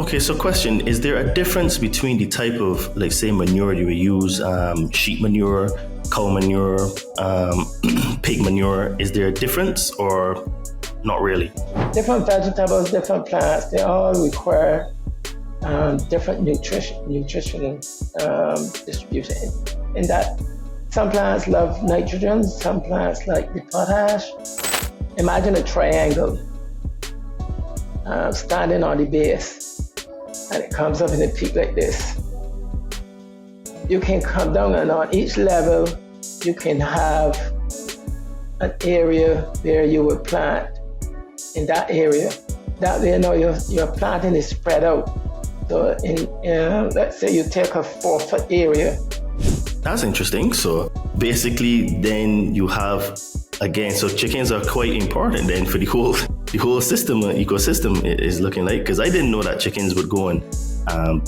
Okay, so question, is there a difference between the type of, like, say, manure you would use, sheep manure, cow manure, pig manure? Is there a difference or not really? Different vegetables, different plants, they all require different nutritional distribution. In that, some plants love nitrogen, some plants like the potash. Imagine a triangle standing on the base, and it comes up in a peak like this. You can come down, and on each level, you can have an area where you would plant in that area. That way, your planting is spread out. So, let's say you take a 4-foot area. That's interesting. So basically, then you have, again, so chickens are quite important then for the whole system, ecosystem is looking like, because I didn't know that chickens would go and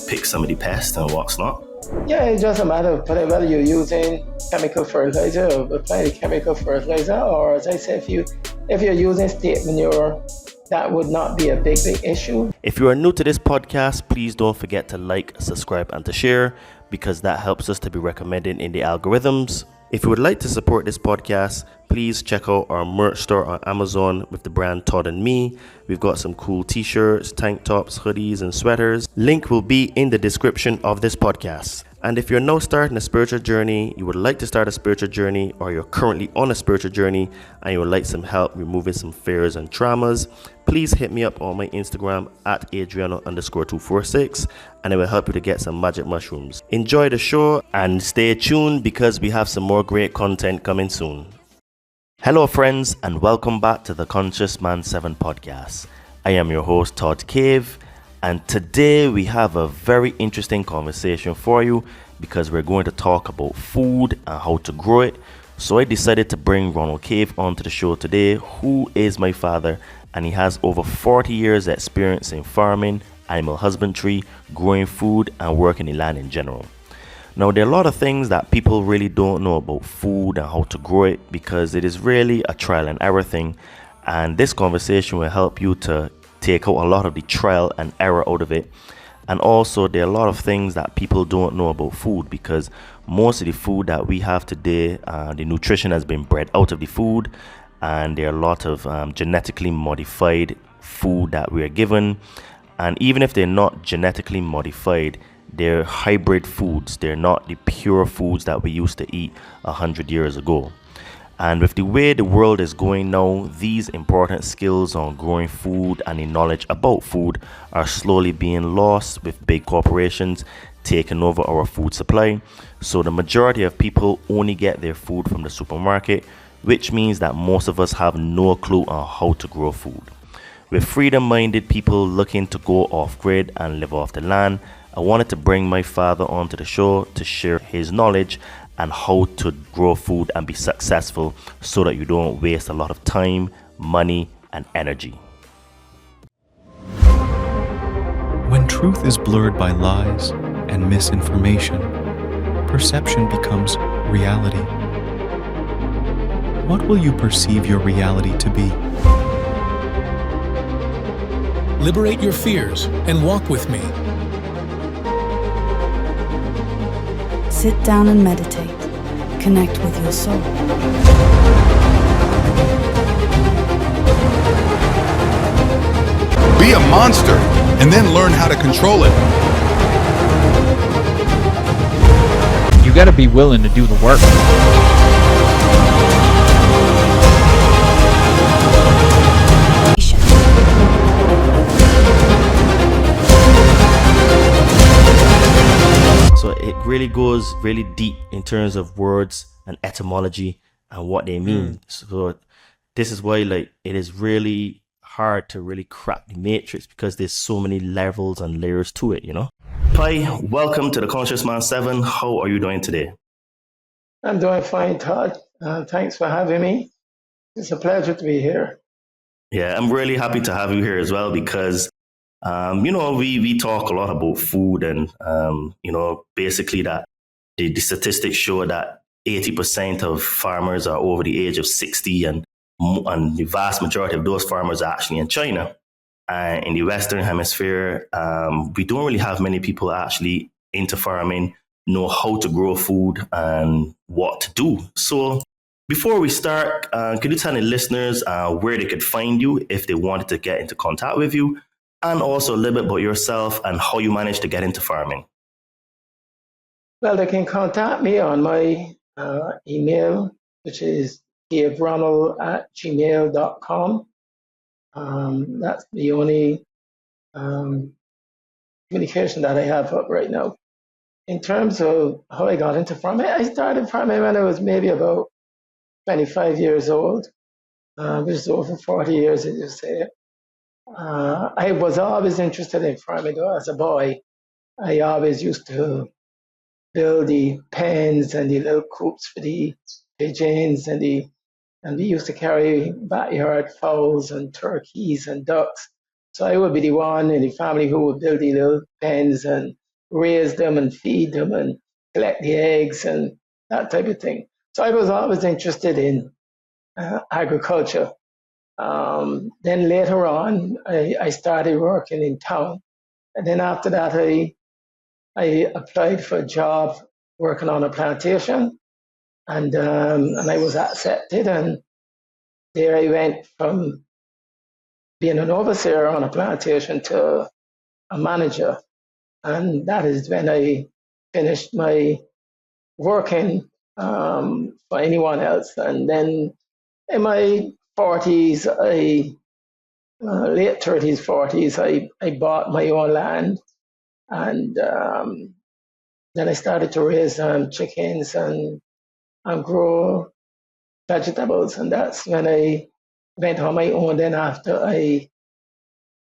pick some of the pests and what's not. Yeah, it's just a matter of whether you're using chemical fertilizer or applying chemical fertilizer, or as I said, if you're using state manure, that would not be a big issue. If you are new to this podcast, please don't forget to like, subscribe, and to share, because that helps us to be recommended in the algorithms. If you would like to support this podcast, please check out our merch store on Amazon with the brand Todd and Me. We've got some cool t-shirts, tank tops, hoodies, and sweaters. Link will be in the description of this podcast. And if you're now starting a spiritual journey, you would like to start a spiritual journey, or you're currently on a spiritual journey and you would like some help removing some fears and traumas, please hit me up on my Instagram at Adriano_246, and it will help you to get some magic mushrooms. Enjoy the show and stay tuned, because we have some more great content coming soon. Hello friends, and welcome back to the Conscious Man 7 podcast. I am your host Ronald Cave, and today we have a very interesting conversation for you, because we're going to talk about food and how to grow it. So I decided to bring Ronald Cave onto the show today, who is my father, and he has over 40 years experience in farming, animal husbandry, growing food, and working in land in general. Now, there are a lot of things that people really don't know about food and how to grow it, because it is really a trial and error thing. And this conversation will help you to take out a lot of the trial and error out of it. And also, there are a lot of things that people don't know about food, because most of the food that we have today, the nutrition has been bred out of the food, and there are a lot of genetically modified food that we are given. And even if they're not genetically modified, they're hybrid foods. They're not the pure foods that we used to eat 100 years ago. And with the way the world is going now, these important skills on growing food and the knowledge about food are slowly being lost, with big corporations taking over our food supply. So the majority of people only get their food from the supermarket, which means that most of us have no clue on how to grow food. With freedom-minded people looking to go off-grid and live off the land, I wanted to bring my father onto the show to share his knowledge and how to grow food and be successful, so that you don't waste a lot of time, money, and energy. When truth is blurred by lies and misinformation, perception becomes reality. What will you perceive your reality to be? Liberate your fears and walk with me. Sit down and meditate. Connect with your soul. Be a monster and then learn how to control it. You gotta be willing to do the work. So it really goes really deep in terms of words and etymology and what they mean. So this is why, like, it is really hard to really crack the matrix, because there's so many levels and layers to it, you know. Pi, welcome to the Conscious Man 7. How are you doing today? I'm doing fine, Todd. Thanks for having me. It's a pleasure to be here. Yeah, I'm really happy to have you here as well, because we talk a lot about food, and basically that the statistics show that 80% of farmers are over the age of 60, and the vast majority of those farmers are actually in China. And in the Western Hemisphere, we don't really have many people actually into farming, know how to grow food and what to do. So before we start, could you tell the listeners where they could find you if they wanted to get into contact with you? And also a little bit about yourself and how you managed to get into farming. Well, they can contact me on my email, which is gaveronald@gmail.com. That's the only communication that I have up right now. In terms of how I got into farming, I started farming when I was maybe about 25 years old, which is over 40 years, as you say. I was always interested in farming, though. As a boy, I always used to build the pens and the little coops for the pigeons, and we used to carry backyard fowls and turkeys and ducks. So I would be the one in the family who would build the little pens and raise them and feed them and collect the eggs and that type of thing. So I was always interested in agriculture. Then later on, I started working in town. And then after that, I applied for a job working on a plantation, and I was accepted. And there I went from being an overseer on a plantation to a manager. And that is when I finished my working for anyone else. And then in my 40s, late 30s, 40s, I bought my own land. And then I started to raise chickens and grow vegetables. And that's when I went on my own then after I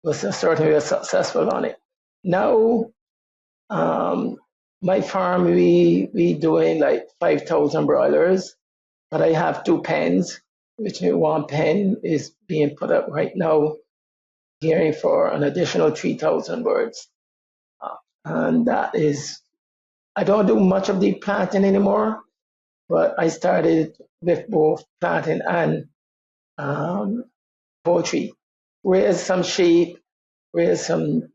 was certainly successful on it. Now, my farm, we doing like 5,000 broilers, but I have 2 pens, which one pen is being put up right now, gearing for an additional 3,000 birds. And that is, I don't do much of the planting anymore, but I started with both planting and poultry. Raise some sheep, raise some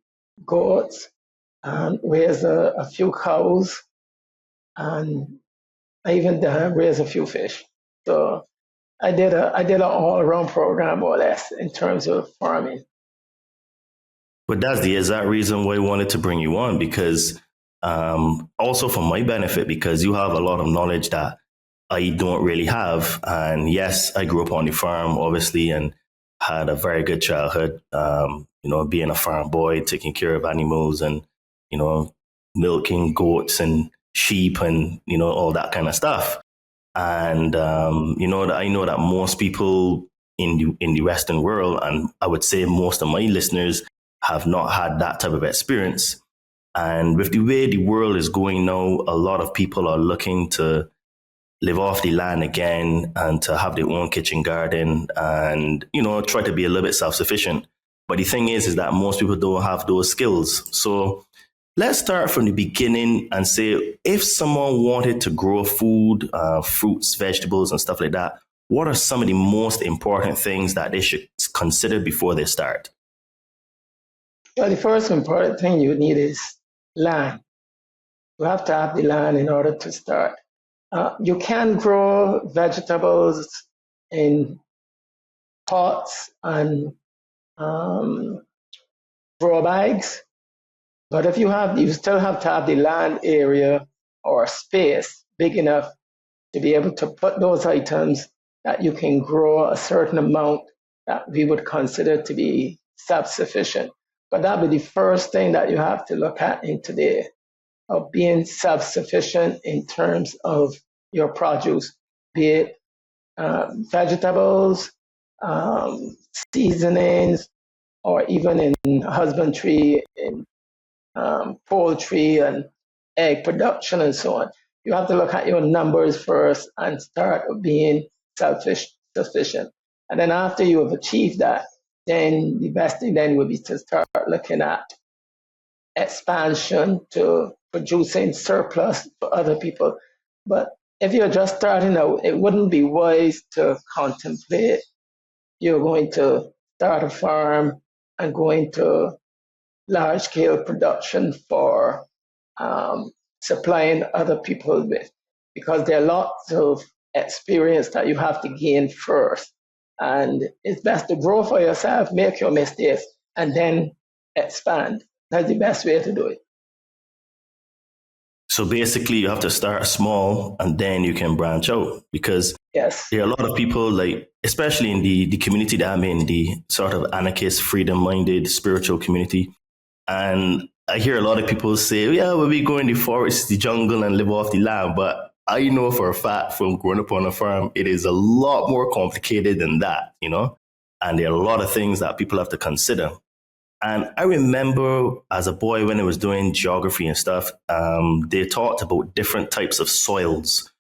goats, and raise a few cows, and I even raise a few fish. So I did an all around program, more or less, in terms of farming. But that's the exact reason why I wanted to bring you on, because also for my benefit, because you have a lot of knowledge that I don't really have. And yes, I grew up on the farm, obviously, and had a very good childhood, being a farm boy, taking care of animals and, milking goats and sheep and, all that kind of stuff. And, I know that most people in the Western world, and I would say most of my listeners, have not had that type of experience. And with the way the world is going now, a lot of people are looking to live off the land again and to have their own kitchen garden and, try to be a little bit self-sufficient. But the thing is that most people don't have those skills. So let's start from the beginning and say, if someone wanted to grow food, fruits, vegetables, and stuff like that, what are some of the most important things that they should consider before they start? Well, the first important thing you need is land. You have to have the land in order to start. You can grow vegetables in pots and grow bags, but if you still have to have the land area or space big enough to be able to put those items that you can grow a certain amount that we would consider to be self-sufficient. But that would be the first thing that you have to look at in today, of being self-sufficient in terms of your produce, be it vegetables, seasonings, or even in husbandry, in poultry and egg production and so on. You have to look at your numbers first and start being self-sufficient. And then after you have achieved that, then the best thing then would be to start looking at expansion to producing surplus for other people. But if you're just starting out, it wouldn't be wise to contemplate you're going to start a farm and go into large scale production for supplying other people with, because there are lots of experience that you have to gain first. And it's best to grow for yourself, make your mistakes, and then expand. That's the best way to do it. So basically, you have to start small and then you can branch out, because Yes. there are a lot of people, like, especially in the community that I'm in, the sort of anarchist, freedom minded, spiritual community. And I hear a lot of people say, yeah, well, we go in the forest, the jungle, and live off the land. But I know for a fact from growing up on a farm, it is a lot more complicated than that, you know? And there are a lot of things that people have to consider. And I remember as a boy when I was doing geography and stuff, they talked about different types of soils.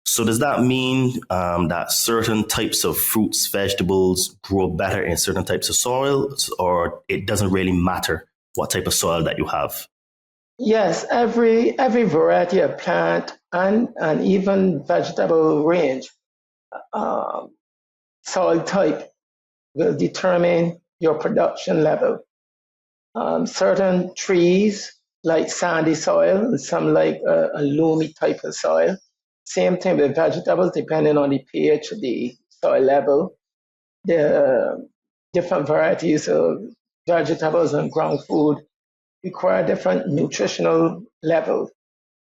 So does that mean that certain types of fruits, vegetables grow better in certain types of soils, or it doesn't really matter what type of soil that you have? Yes, every variety of plant and even vegetable range, soil type will determine your production level. Certain trees like sandy soil, and some like a loomy type of soil. Same thing with vegetables, depending on the pH of the soil level. The different varieties of vegetables and ground food require different nutritional levels.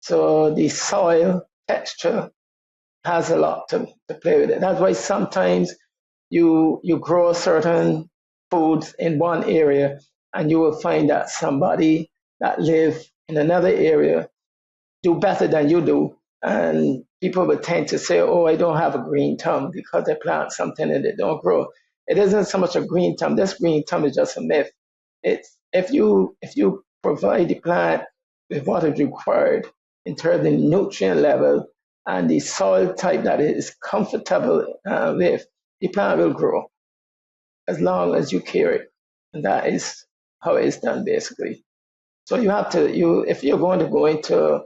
So the soil texture has a lot to play with it. That's why sometimes you grow certain foods in one area and you will find that somebody that live in another area do better than you do. And people would tend to say, oh, I don't have a green thumb because they plant something and they don't grow. It isn't so much a green thumb. This green thumb is just a myth. It's if you provide the plant with what is required in terms of the nutrient level and the soil type that it is comfortable with, the plant will grow as long as you care it. And that is how it's done basically. So you have to, if you're going to go into,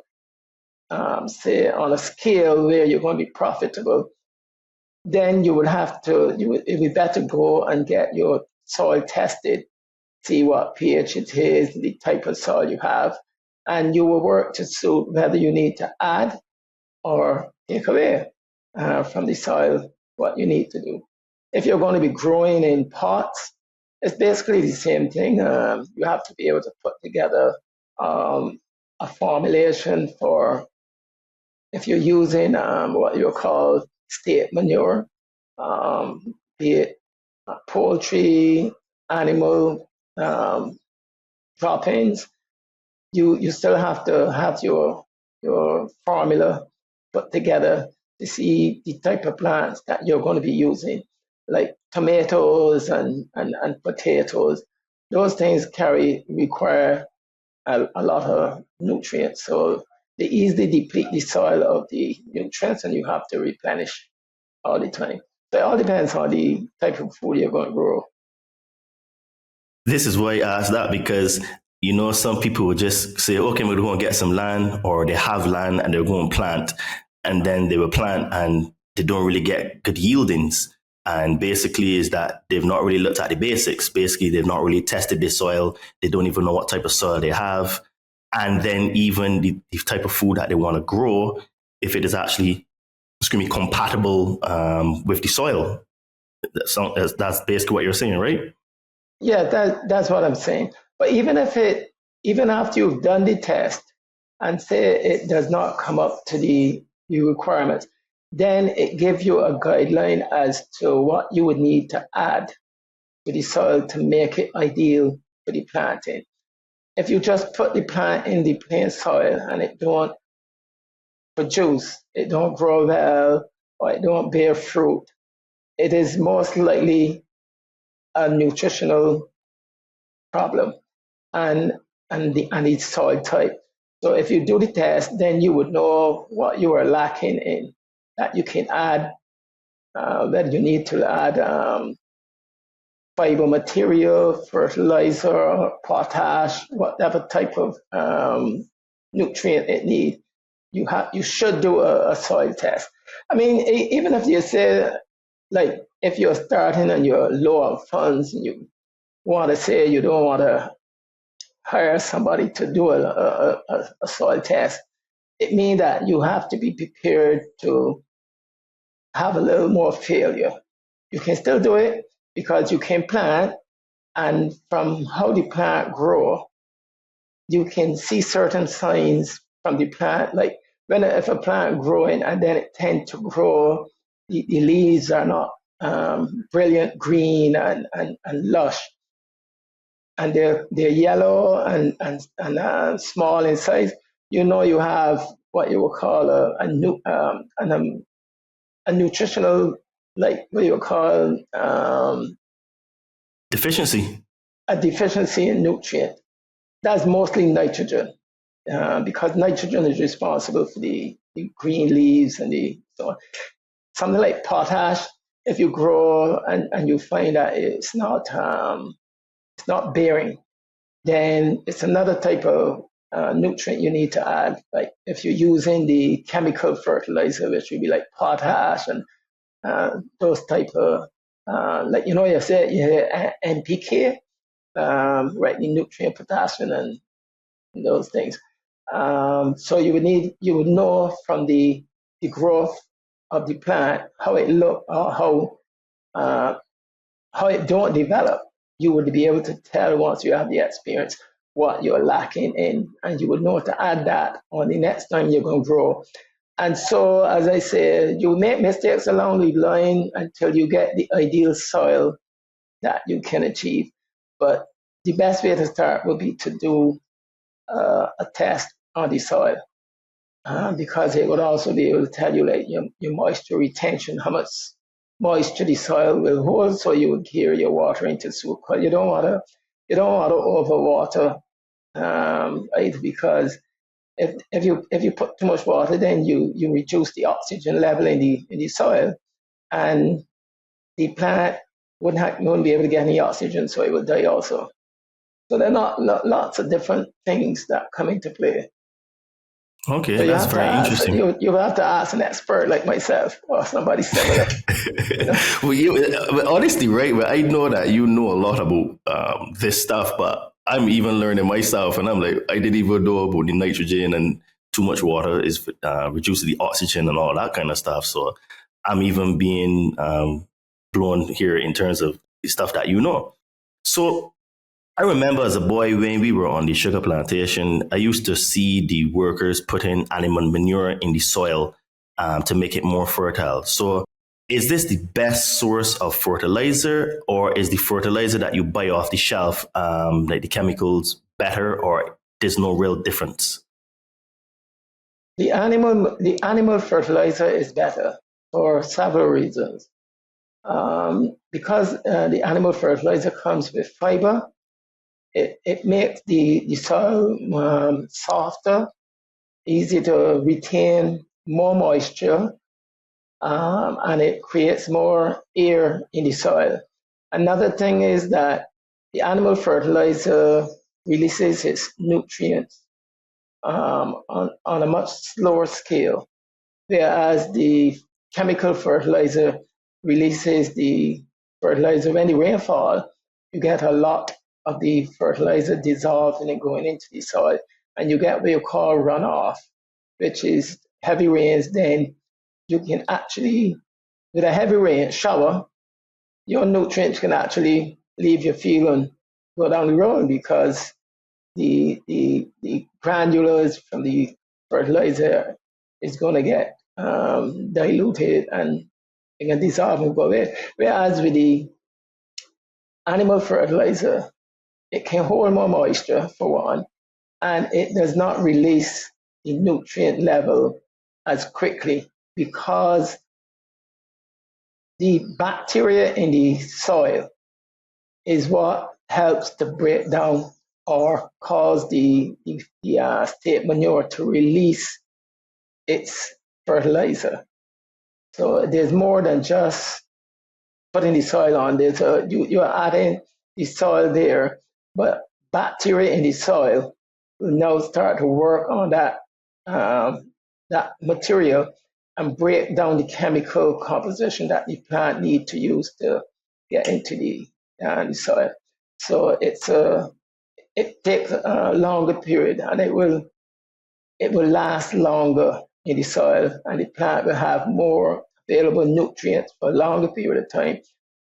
say, on a scale where you're going to be profitable, then you would have to, it would be better go and get your soil tested, see what pH it is, the type of soil you have, and you will work to suit whether you need to add or take away from the soil what you need to do. If you're going to be growing in pots, it's basically the same thing. You have to be able to put together a formulation for if you're using what you call state manure, be it poultry, animal droppings. You still have to have your formula put together to see the type of plants that you're going to be using, like tomatoes and potatoes. Those things require a lot of nutrients. So they easily deplete the soil of the nutrients and you have to replenish all the time. So it all depends on the type of food you're going to grow. This is why I asked that, because you know, some people would just say, okay, we're going to get some land, or they have land and they're going to plant, and then they will plant and they don't really get good yieldings. And basically is that they've not really looked at the basics. Basically, they've not really tested the soil. They don't even know what type of soil they have. And then even the type of food that they want to grow, if it is actually it's going to be compatible with the soil. That's basically what you're saying, right? Yeah, that's what I'm saying. But even after you've done the test and say it does not come up to the requirements, then it gives you a guideline as to what you would need to add to the soil to make it ideal for the planting. If you just put the plant in the plain soil and it don't produce, it don't grow well, or it don't bear fruit, it is most likely a nutritional problem and the soil type. So if you do the test, then you would know what you are lacking in, that you can add, that you need to add fiber material, fertilizer, potash, whatever type of nutrient it needs. You should do a soil test. I mean, even if you say, like, if you're starting and you're low on funds and want to say you don't want to hire somebody to do a soil test, it means that you have to be prepared to have a little more failure. You can still do it because you can plant, and from how the plant grow, you can see certain signs from the plant, like if a plant growing and then it tends to grow, the leaves are not brilliant green and lush, and they're yellow and small in size. You know you have what you would call a nutritional, like what you would call Deficiency. a deficiency in nutrient. That's mostly nitrogen, because nitrogen is responsible for the green leaves and the so something like potash. If you grow and you find that it's not bearing, then it's another type of nutrient you need to add. Like if you're using the chemical fertilizer, which would be like potash and those type of like you said you have NPK, right? The nutrient potassium and those things. So you would know from the growth of the plant how it look, or how it don't develop. You would be able to tell once you have the experience what you're lacking in, and you would know to add that on the next time you're going to grow. And so, as I said, you make mistakes along the line until you get the ideal soil that you can achieve. But the best way to start would be to do a test on the soil, because it would also be able to tell you like your moisture retention, how much moisture the soil will hold, so you would carry your water into soil. Because you don't want to overwater either, because if you put too much water, then you reduce the oxygen level in the soil, and the plant wouldn't be able to get any oxygen, so it would die also. So there are lots of different things that come into play. Okay, So that's very interesting. You have to ask an expert like myself or somebody similar. Well, honestly, right? Well, I know that you know a lot about this stuff, but I'm even learning myself, and I'm like, I didn't even know about the nitrogen and too much water is reduces the oxygen and all that kind of stuff. So I'm even being blown here in terms of the stuff that you know. So I remember as a boy when we were on the sugar plantation, I used to see the workers putting animal manure in the soil to make it more fertile. So is this the best source of fertilizer, or is the fertilizer that you buy off the shelf, like the chemicals, better, or there's no real difference? The animal fertilizer is better for several reasons. Because the animal fertilizer comes with fiber, it makes the soil softer, easy to retain more moisture, and it creates more air in the soil. Another thing is that the animal fertilizer releases its nutrients on a much slower scale, whereas the chemical fertilizer releases the fertilizer when the rainfall. You get a lot of the fertilizer dissolved and then going into the soil, and you get what you call runoff, which is heavy rains. Then you can actually, with a heavy rain shower, your nutrients can actually leave your field and go down the road, because the granulars from the fertilizer is going to get diluted and it can dissolve and go away. Whereas with the animal fertilizer, it can hold more moisture for one, and it does not release the nutrient level as quickly, because the bacteria in the soil is what helps to break down or cause the state manure to release its fertilizer. So there's more than just putting the soil on there. So you're adding the soil there, but bacteria in the soil will now start to work on that material and break down the chemical composition that the plant need to use to get into the soil. So it takes a longer period, and it will last longer in the soil, and the plant will have more available nutrients for a longer period of time.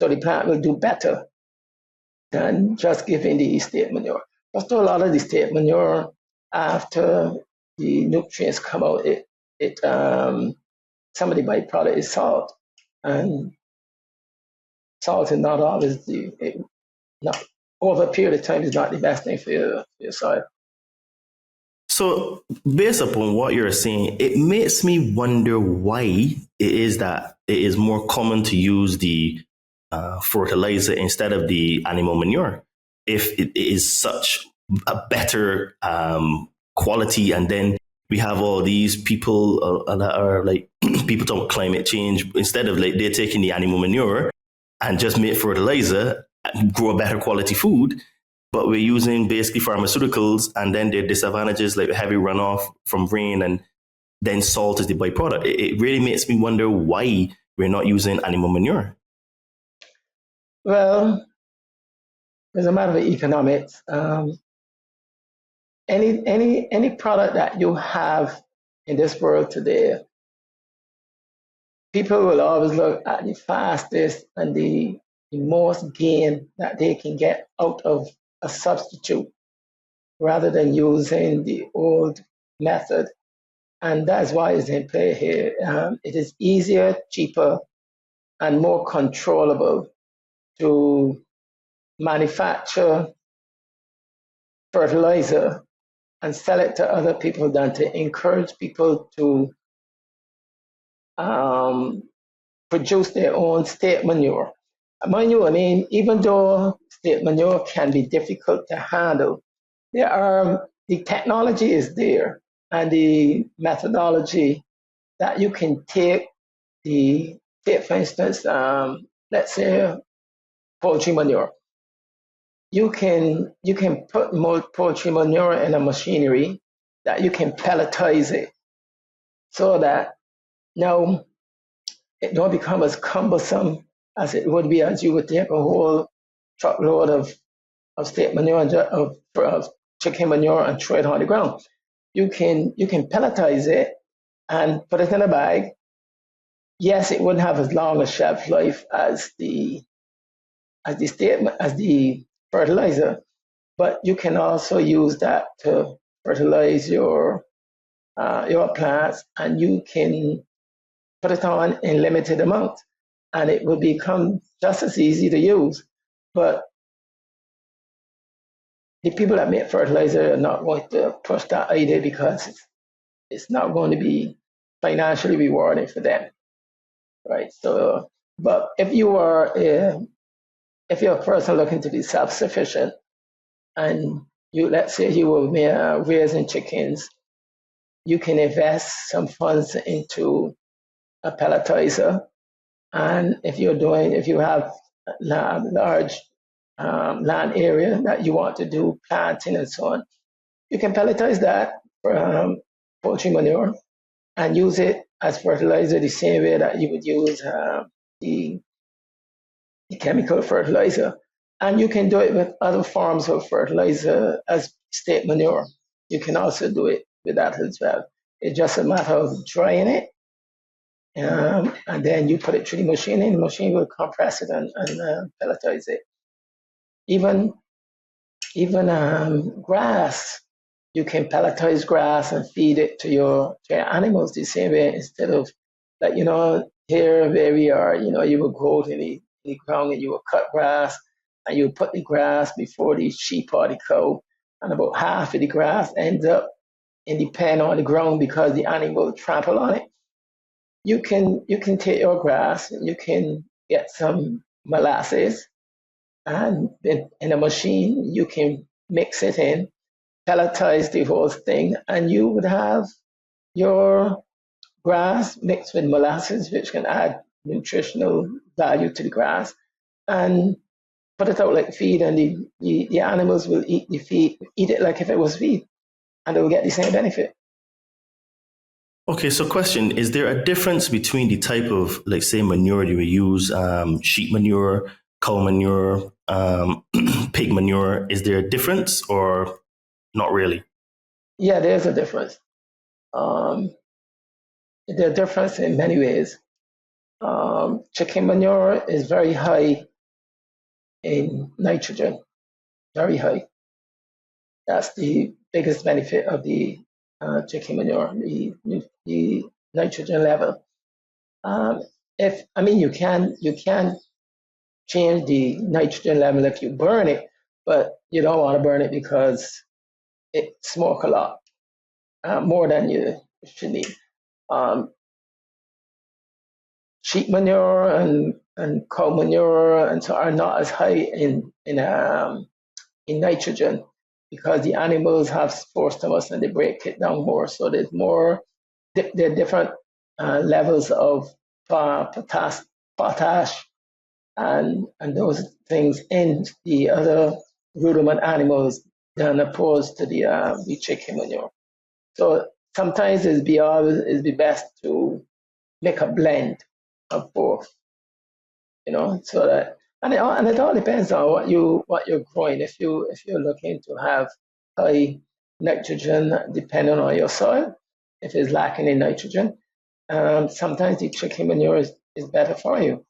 So the plant will do better than just giving the state manure. But a lot of the state manure, after the nutrients come out, some of the byproduct is salt, and salt is not always not over a period of time is not the best thing for your soil. So, based upon what you're saying, it makes me wonder why it is that it is more common to use the fertilizer instead of the animal manure. If it is such a better quality, and then we have all these people that are like people talk climate change, instead of like they're taking the animal manure and just make fertilizer, grow a better quality food. But we're using basically pharmaceuticals, and then there are disadvantages like heavy runoff from rain, and then salt is the byproduct. It really makes me wonder why we're not using animal manure. Well, as a matter of economics, any product that you have in this world today, people will always look at the fastest and the most gain that they can get out of a substitute rather than using the old method. And that's why it's in play here. It is easier, cheaper, and more controllable to manufacture fertilizer and sell it to other people than to encourage people to produce their own state manure. Mind you, I mean, even though state manure can be difficult to handle, the technology is there, and the methodology that you can take for instance, let's say poultry manure. You can put more poultry manure in a machinery that you can pelletize it, so that now it don't become as cumbersome as it would be as you would take a whole truckload of state manure of chicken manure and throw it on the ground. You can pelletize it and put it in a bag. Yes, it wouldn't have as long a shelf life as the fertilizer, but you can also use that to fertilize your plants, and you can put it on in limited amounts, and it will become just as easy to use. But the people that make fertilizer are not going to push that idea because it's not going to be financially rewarding for them, right? So, but if you're a person looking to be self-sufficient, and let's say you were raising chickens, you can invest some funds into a pelletizer. And if you have large land area that you want to do planting and so on, you can pelletize that for poultry manure and use it as fertilizer the same way that you would use the chemical fertilizer. And you can do it with other forms of fertilizer as state manure. You can also do it with that as well. It's just a matter of drying it, and then you put it through the machine, and the machine will compress it and pelletize it. Even grass, you can pelletize grass and feed it to your animals the same way, instead of like, here where we are, you would go to the ground and you would cut grass, and you would put the grass before the sheep or the cow, and about half of the grass ends up in the pen on the ground because the animal trample on it. You can take your grass, you can get some molasses, and in a machine you can mix it in, pelletize the whole thing, and you would have your grass mixed with molasses, which can add nutritional value to the grass, and put it out like feed, and the animals will eat the feed, eat it like if it was feed, and they will get the same benefit. Okay, so question, is there a difference between the type of, like, say, manure you would use, sheep manure, cow manure, pig manure. Is there a difference or not really? Yeah, there's a difference. Um, there's a difference in many ways. Chicken manure is very high in nitrogen, very high. That's the biggest benefit of the chicken manure, the nitrogen level. If I mean you can change the nitrogen level if you burn it, but you don't want to burn it because it smoke a lot more than you should need. Um, Sheep manure and cow manure and so are not as high in nitrogen because the animals have spore stomachs and they break it down more. So there's more, there are different levels of potash and those things in the other ruminant animals than opposed to the chicken manure. So sometimes it'd be best to make a blend of both, so that and it all depends on what you're growing. If you're looking to have high nitrogen, depending on your soil, if it's lacking in nitrogen, sometimes the chicken manure is better for you.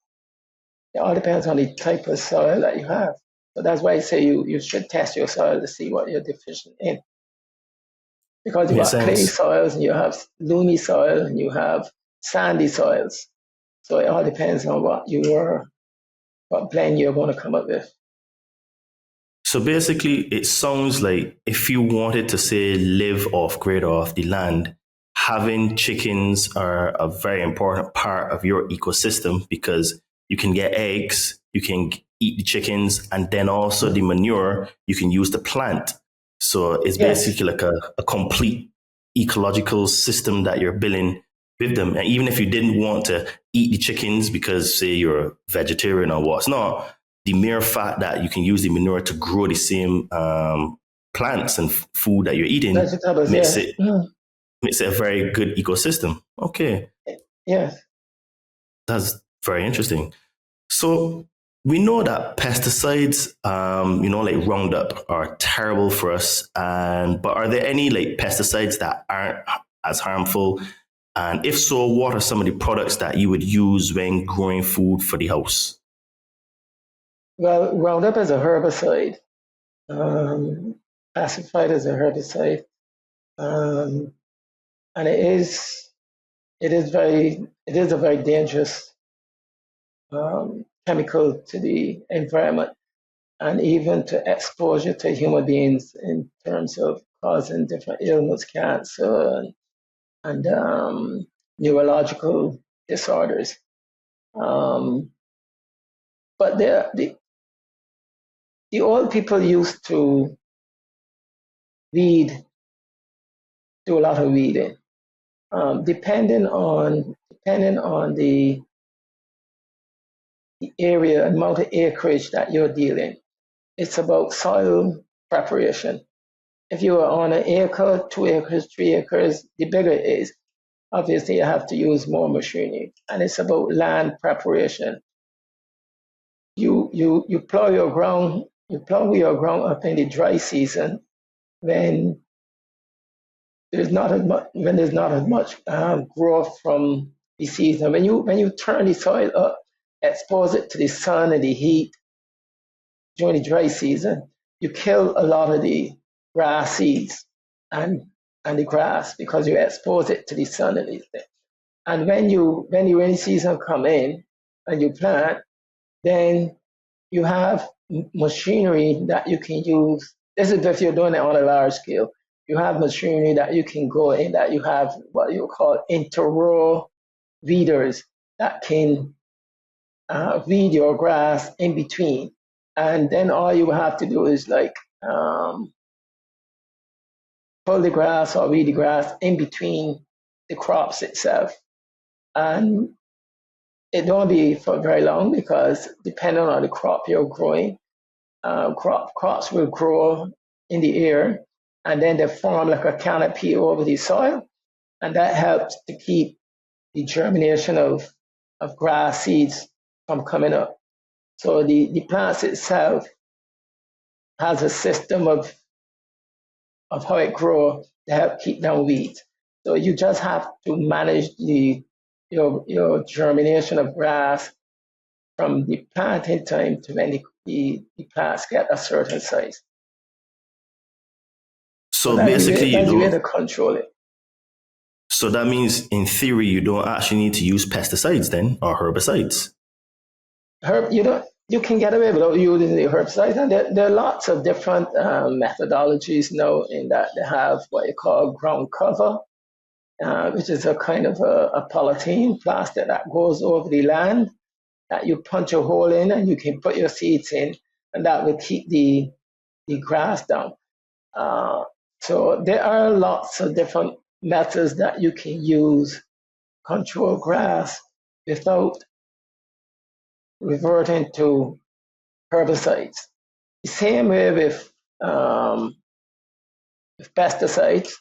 It all depends on the type of soil that you have. So that's why I say you should test your soil to see what you're deficient in. Because you Makes have clay sense. soils and you have loamy soil and you have sandy soils. So it all depends on what blend you're going to come up with. So basically, it sounds like if you wanted to say live off grid or off the land, having chickens are a very important part of your ecosystem because you can get eggs, you can eat the chickens, and then also the manure you can use to plant. So it's Yes, basically like a complete ecological system that you're building with them. And even if you didn't want to eat the chickens because, say, you're a vegetarian or what's not, the mere fact that you can use the manure to grow the same plants and food that you're eating vegetables, makes yes. it makes it a very good ecosystem. Okay, Yes. that's very interesting. So we know that pesticides, like Roundup, are terrible for us. And but are there any like pesticides that aren't as harmful? And if so, what are some of the products that you would use when growing food for the house? Well, Roundup is a herbicide, um, classified as a herbicide, um, and it is a very dangerous chemical to the environment and even to exposure to human beings in terms of causing different ailments, cancer and neurological disorders. Um, but the old people used to weed, do a lot of weeding, depending on the area, amount of acreage that you're dealing. It's about soil preparation. If you are on an acre, 2 acres, 3 acres, the bigger it is, obviously you have to use more machinery. And it's about land preparation. You plow your ground, up in the dry season when there's not as much growth from the season. When you turn the soil up, expose it to the sun and the heat during the dry season, you kill a lot of the grass seeds and the grass because you expose it to the sun and these things. And when the rainy season come in and you plant, then you have machinery that you can use. This is if you're doing it on a large scale. You have machinery that you can go in, that you have what you call inter-row weeders that can weed your grass in between. And then all you have to do is like pull the grass or weed the grass in between the crops itself. And it don't be for very long because depending on the crop you're growing, crops will grow in the air and then they form like a canopy over the soil, and that helps to keep the germination of grass seeds from coming up. So the plants itself has a system of how it grows to help keep down weeds. So you just have to manage your germination of grass from the planting time to when the plants get a certain size. So basically, that's the way to control it. So that means, in theory, you don't actually need to use pesticides then, or herbicides. You can get away without using the herbicides, and there are lots of different methodologies now in that they have what you call ground cover, which is a kind of a polythene plastic that goes over the land that you punch a hole in and you can put your seeds in, and that will keep the grass down. So there are lots of different methods that you can use control grass without reverting to herbicides. The same way with pesticides.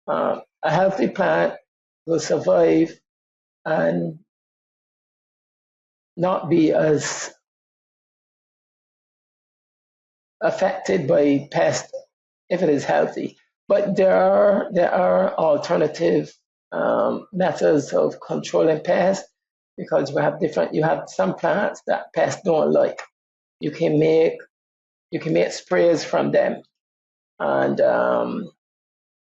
A healthy plant will survive and not be as affected by pests if it is healthy. But there are alternative methods of controlling pests, because you have some plants that pests don't like. You can make sprays from them, and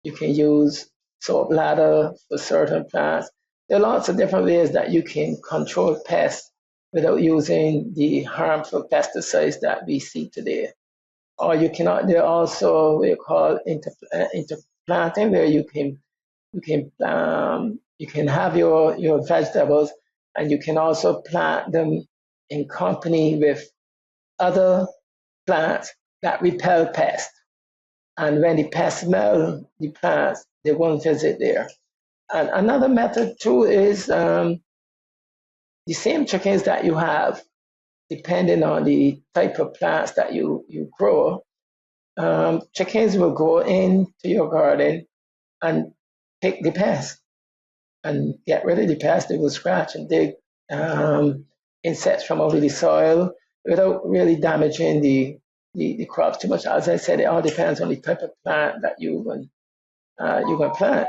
you can use soap ladder for certain plants. There are lots of different ways that you can control pests without using the harmful pesticides that we see today. Or there are also what you call interplanting, where you can have your vegetables, and you can also plant them in company with other plants that repel pests. And when the pests smell the plants, they won't visit there. And another method too is the same chickens that you have, depending on the type of plants that you grow. Chickens will go into your garden and pick the pests and get rid of the pests. They will scratch and dig insects from over the soil without really damaging the crops too much. As I said, it all depends on the type of plant that you're going to plant.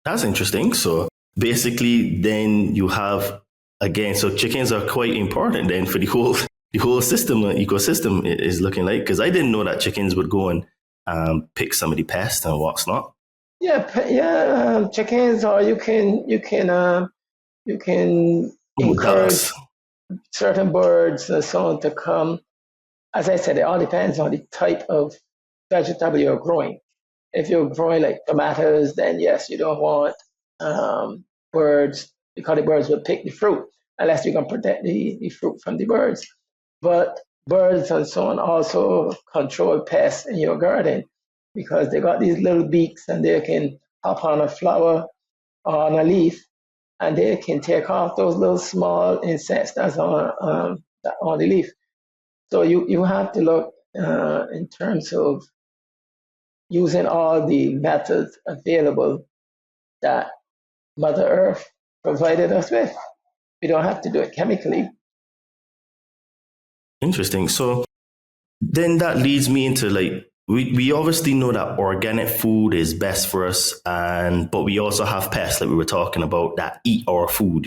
That's interesting. So basically, then you have, again, so chickens are quite important then for the whole ecosystem is looking like, because I didn't know that chickens would go and pick some of the pests and what's not. Yeah, chickens, or you can encourage certain birds and so on to come. As I said, it all depends on the type of vegetable you're growing. If you're growing like tomatoes, then yes, you don't want birds, because the birds will pick the fruit unless you can protect the fruit from the birds. But birds and so on also control pests in your garden, because they got these little beaks and they can hop on a flower or on a leaf, and they can take off those little small insects that's on the leaf. So you have to look in terms of using all the methods available that Mother Earth provided us with. We don't have to do it chemically. Interesting. So then that leads me into, like, we obviously know that organic food is best for us, but we also have pests, like we were talking about, that eat our food,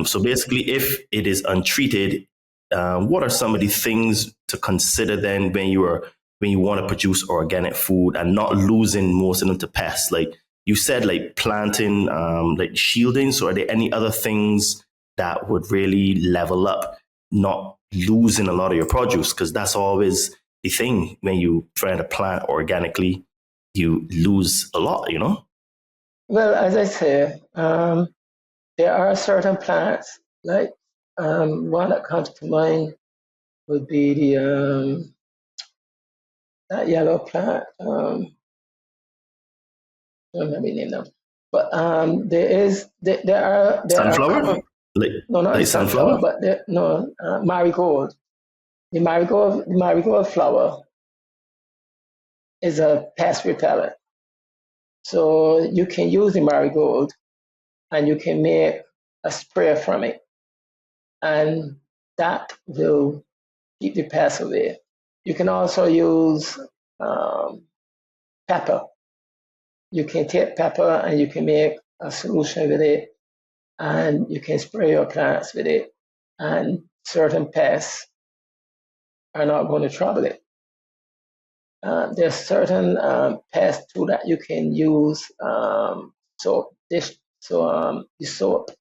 So basically, if it is untreated, what are some of the things to consider then when you want to produce organic food and not losing most of them to pests? Like you said, like planting, like shielding. So are there any other things that would really level up, not losing a lot of your produce? Because that's always the thing when you try to plant organically, you lose a lot, Well, as I say, there are certain plants, like one that comes to mind would be the that yellow plant. I don't remember the name now, but there are sunflower. No, not like sunflower, but marigold. The marigold flower is a pest repellent. So you can use the marigold and you can make a spray from it. and that will keep the pests away. You can also use pepper. You can take pepper and you can make a solution with it, and you can spray your plants with it, and certain pests are not going to trouble it. There's certain pests too that you can use. The soap,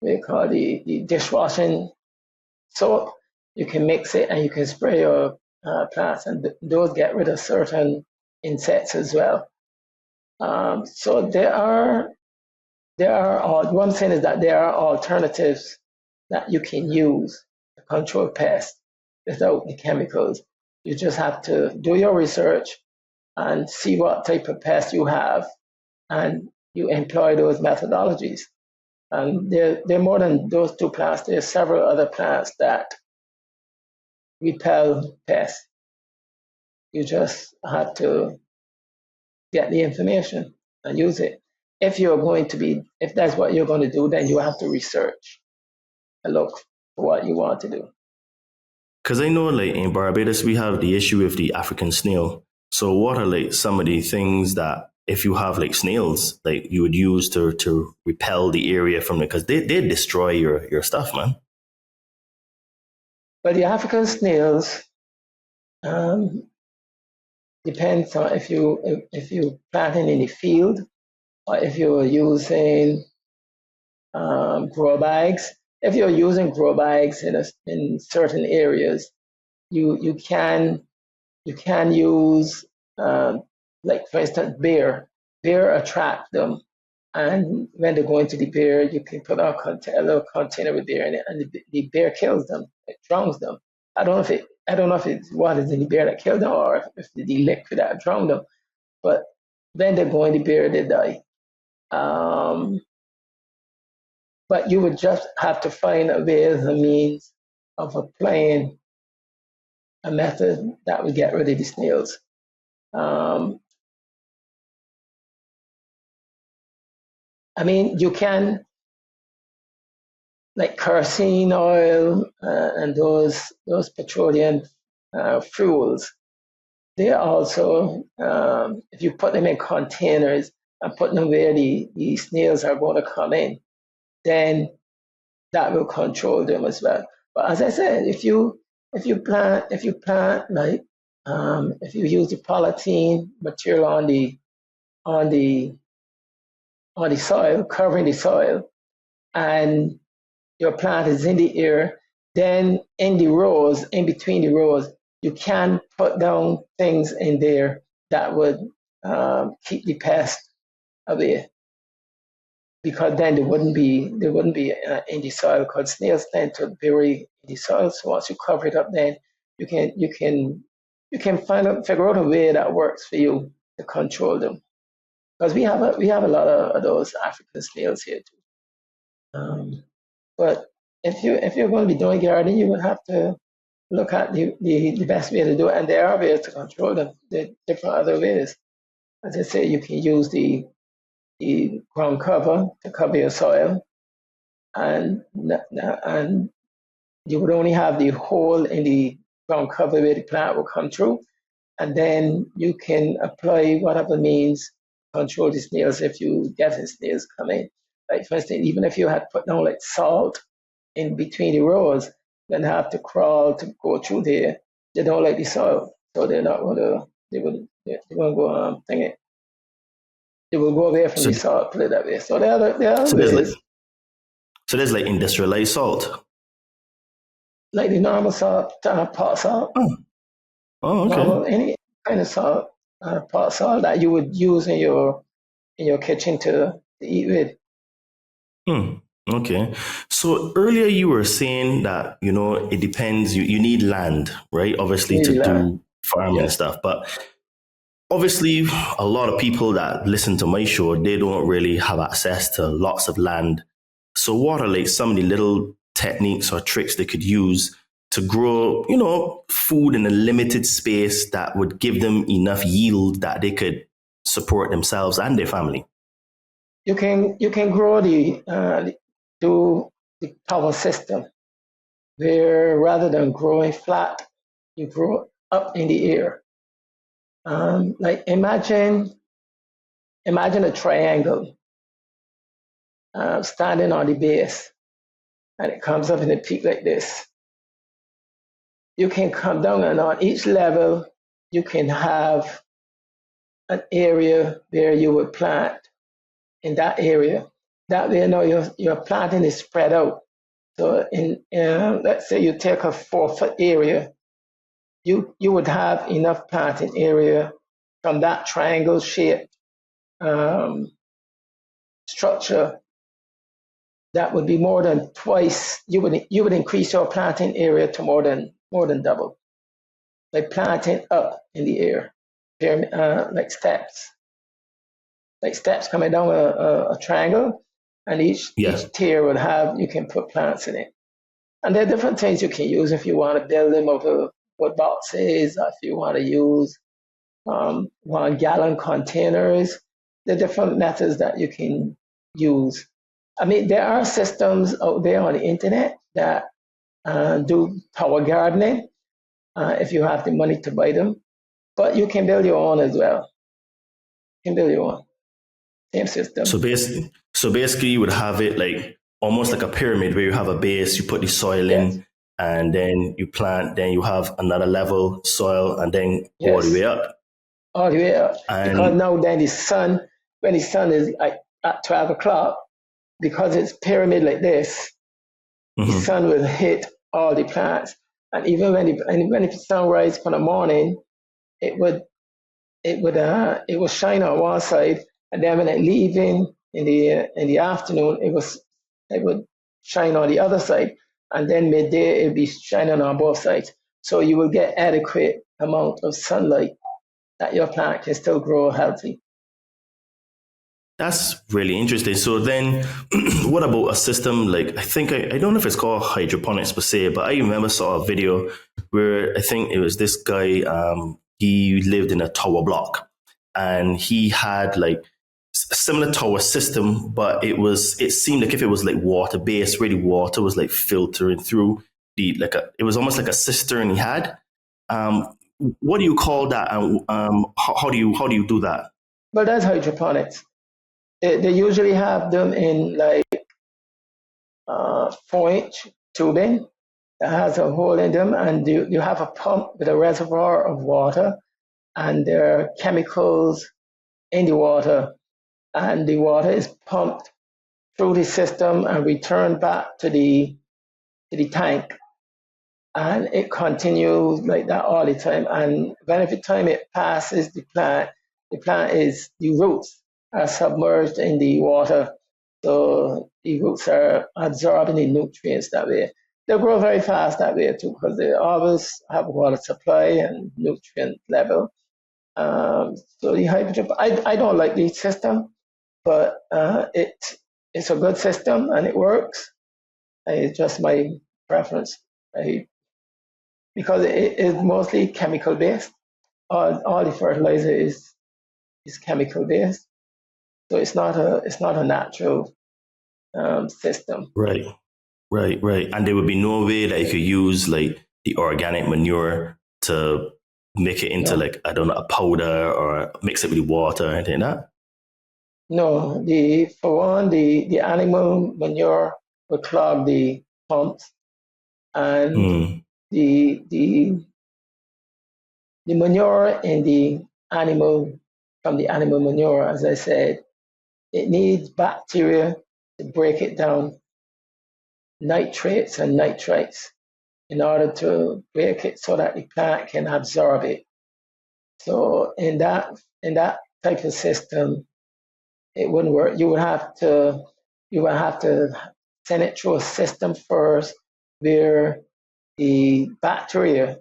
we call the dishwashing soap. You can mix it and you can spray your plants, and those get rid of certain insects as well. So what I'm saying is that there are alternatives that you can use to control pests without the chemicals. You just have to do your research and see what type of pest you have, and you employ those methodologies. And there are more than those two plants. There are several other plants that repel pests. You just have to get the information and use it. If that's what you're going to do, then you have to research and look for what you want to do. Because I know, like, in Barbados, we have the issue with the African snail. So what are, like, some of the things that, if you have, like, snails, like, you would use to repel the area from it? Because they destroy your stuff, man. But the African snails depends on if you planting in the field, or if you're using grow bags. If you're using grow bags in certain areas, you can use like, for instance, bear. Bear attract them, and when they go into the bear, you can put a little container with bear in it, and the bear kills them. It drowns them. I don't know if it's what is in the bear that killed them, or if the liquid that drowned them. But when they go in the bear, they die. But you would just have to find a means of applying a method that would get rid of the snails. I mean, you can, like kerosene oil and those petroleum fuels. They also, if you put them in containers and put them where the snails are going to come in, then that will control them as well. But as I said, if you plant like if you use the polythene material on the soil, covering the soil, and your plant is in the air, then in between the rows, you can put down things in there that would keep the pest away, because then they wouldn't be in the soil, because snails tend to bury in the soil. So once you cover it up, then you can figure out a way that works for you to control them. Because we have a lot of those African snails here too. But if you're going to be doing gardening, you would have to look at the best way to do it, and there are ways to control them. There are different other ways. As I say, you can use the ground cover to cover your soil, and you would only have the hole in the ground cover where the plant will come through, and then you can apply whatever means control the snails if you get the snails come in. Like, for instance, even if you had put down like salt in between the rows, then have to crawl to go through there. They don't like the soil, so they're not gonna. They're gonna go it. They will go away from the salt, put it that way. So there are ways. So there's like industrialized salt, like the normal salt, pot salt. Oh, okay. Normal, any kind of salt, pot salt that you would use in your kitchen to eat with. Okay. So earlier you were saying that, it depends. You need land, right? Obviously to do farming and stuff. But obviously a lot of people that listen to my show, they don't really have access to lots of land. So what are like some of the little techniques or tricks they could use to grow, food in a limited space that would give them enough yield that they could support themselves and their family? You can grow do the power system, where rather than growing flat, you grow up in the air. Like imagine a triangle standing on the base, and it comes up in a peak like this. You can come down, and on each level, you can have an area where you would plant in that area. That way, now your planting is spread out. So, let's say you take a 4-foot area, you would have enough planting area from that triangle shaped structure. That would be more than twice. You would increase your planting area to more than double by planting up in the air, like steps coming down a triangle, and each tier would have, you can put plants in it. And there are different things you can use if you want to build them over wood boxes, or if you want to use 1-gallon containers. There are different methods that you can use. I mean, there are systems out there on the internet that do power gardening if you have the money to buy them. But you can build your own as well. You can build your own. Same system. So basically, you would have it like almost like a pyramid where you have a base, you put the soil in, and then you plant, then you have another level soil, and then all the way up. All the way up. And because now then when the sun is like at 12 o'clock, because it's pyramid like this, the sun will hit all the plants. And even when the sun rises in the morning, it would shine on one side, and then when it leaving in the afternoon, it would shine on the other side, and then midday it would be shining on both sides. So you will get adequate amount of sunlight that your plant can still grow healthy. That's really interesting. So then, what about a system like, I don't know if it's called hydroponics per se, but I remember saw a video where I think it was this guy, he lived in a tower block, and he had like a similar tower system, but it seemed like if it was like water based, really water was like filtering through it was almost like a cistern he had. What do you call that? And how do you do that? Well, that's hydroponics. They usually have them in like 4-inch tubing that has a hole in them, and you have a pump with a reservoir of water, and there are chemicals in the water, and the water is pumped through the system and returned back to the tank, and it continues like that all the time. And when every time it passes the plant the roots are submerged in the water, so the roots are absorbing the nutrients that way. They grow very fast that way too, because they always have water supply and nutrient level. So the hydrogen, I don't like the system, but it's a good system and it works. It's just my preference, because it is mostly chemical based. All the fertilizer is chemical based. So it's not a natural system. Right. And there would be no way that you could use like the organic manure to make it into like, I don't know, a powder or mix it with water or anything like that? No, for one, the animal manure will clog the pumps, and the manure in the animal, from the animal manure, as I said, it needs bacteria to break it down, nitrates and nitrites, in order to break it so that the plant can absorb it. So in that type of system, it wouldn't work. You would have to send it through a system first where the bacteria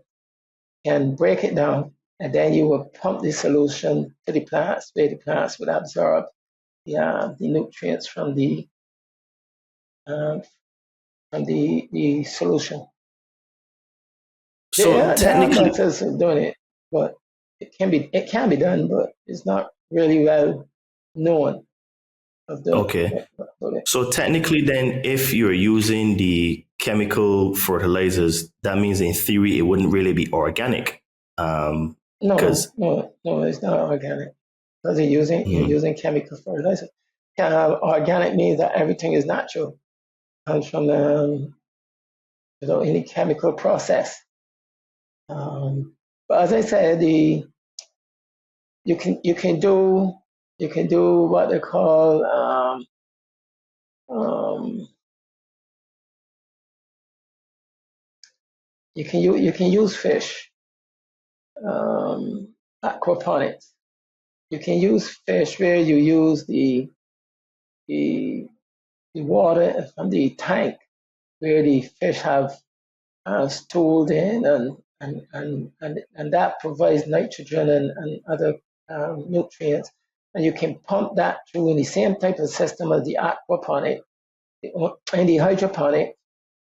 can break it down, and then you will pump the solution to the plants where the plants would absorb the nutrients from the solution. So technically, there are methods of doing it, but it can be done, but it's not really well known. of the Okay. So technically, then, if you're using the chemical fertilizers, that means in theory it wouldn't really be organic, because no, it's not organic because you're using chemical fertilizer. Organic means that everything is natural, comes from without any chemical process. But as I said, you can do what they call um, you can use fish, aquaponics. You can use fish where you use the the water from the tank where the fish have stooled in, and that provides nitrogen and other nutrients. And you can pump that through in the same type of system as the aquaponic and the hydroponic,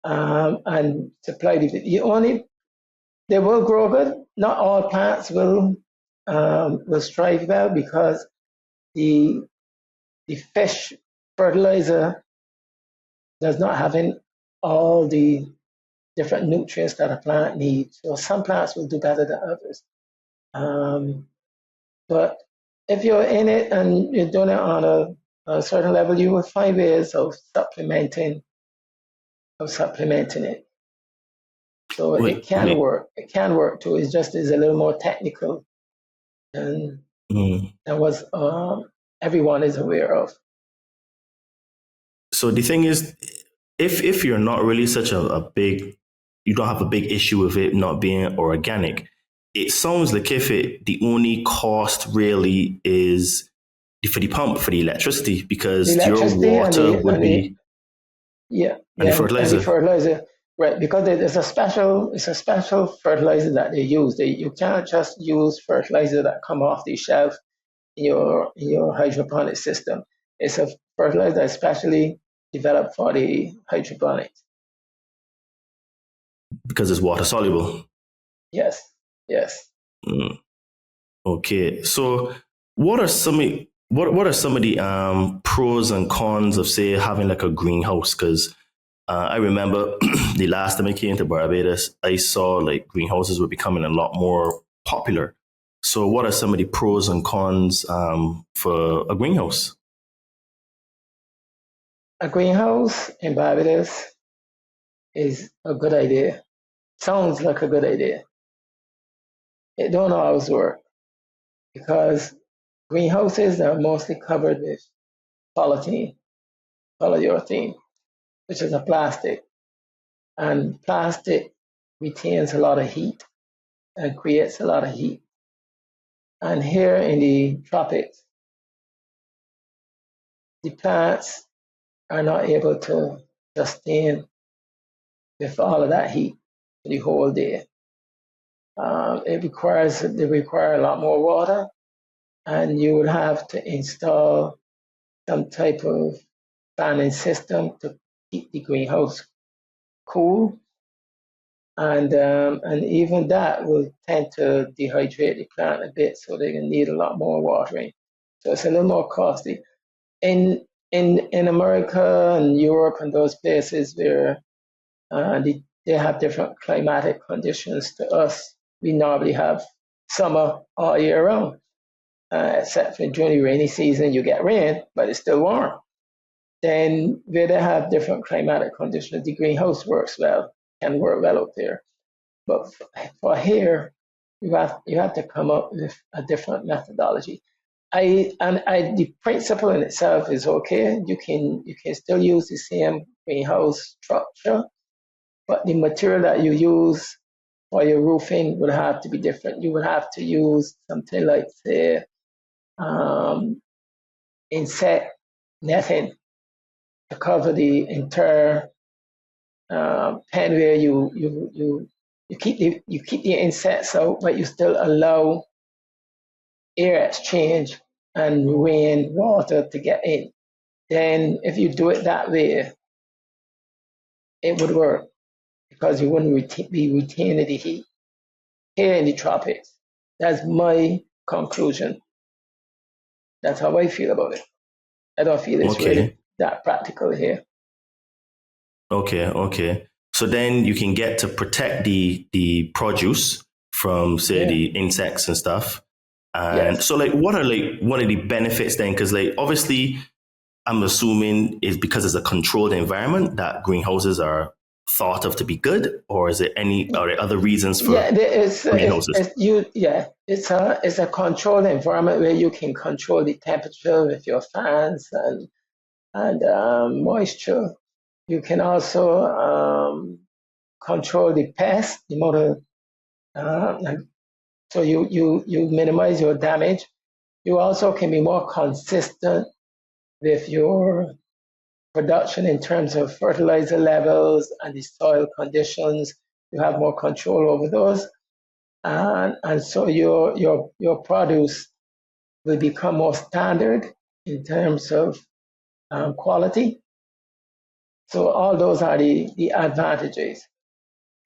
and supply they will grow good. Not all plants will strive well because the the fish fertilizer does not have in all the different nutrients that a plant needs. So some plants will do better than others. But if you're in it and you're doing it on a certain level, you will find ways of supplementing it. So it wait, can wait. work. It can work too. It's just is a little more technical than Mm. what everyone is aware of. So the thing is, if you're not really such a big, you don't have a big issue with it not being organic, it sounds like if the only cost really is for the pump, for the electricity, The because your electricity and water the would and the be, yeah, and the yeah, and the fertilizer. fertilizer, right? Because it's a special fertilizer that they use. You can't just use fertilizer that come off the shelf in your hydroponic system. It's a fertilizer that's specially developed for the hydroponics. Because it's water soluble. Yes, yes. Mm. Okay, so what are some of the pros and cons of, say, having like a greenhouse? Because I remember the last time I came to Barbados, I saw like greenhouses were becoming a lot more popular. So what are some of the pros and cons for a greenhouse? A greenhouse in Barbados is a good idea. Sounds like a good idea. It don't always work because greenhouses are mostly covered with polythene, polyurethane, which is a plastic. And plastic retains a lot of heat and creates a lot of heat. And here in the tropics, the plants are not able to sustain with all of that heat for the whole day. They require a lot more water, and you would have to install some type of fanning system to keep the greenhouse cool, and even that will tend to dehydrate the plant a bit, so they can need a lot more watering. So it's a little more costly. In America and Europe and those places where they have different climatic conditions to us, we normally have summer all year round, except for during the rainy season you get rain, but it's still warm. Then where they have different climatic conditions, the greenhouse can work well up there. But for here, you have to come up with a different methodology. The principle in itself is okay. You can still use the same greenhouse structure, but the material that you use for your roofing would have to be different. You would have to use something like, say, um, insect netting to cover the entire pen where you keep the insects out, but you still allow air exchange and rain water to get in. Then if you do it that way, it would work because you wouldn't be retaining the heat here in the tropics. That's my conclusion. That's how I feel about it. I don't feel it's really Okay. that practical here. Okay. So then you can get to protect the produce from, say, Yeah. the insects and stuff. And Yes. so, like, what are like one of the benefits then? Because, like, obviously, I'm assuming is because it's a controlled environment that greenhouses are thought of to be good, or is it are there other reasons Yeah, for greenhouses? it's a controlled environment where you can control the temperature with your fans and moisture. You can also control the pest, the amount and so you minimize your damage. You also can be more consistent with your production in terms of fertilizer levels and the soil conditions. You have more control over those, and so your produce will become more standard in terms of quality. So all those are the advantages.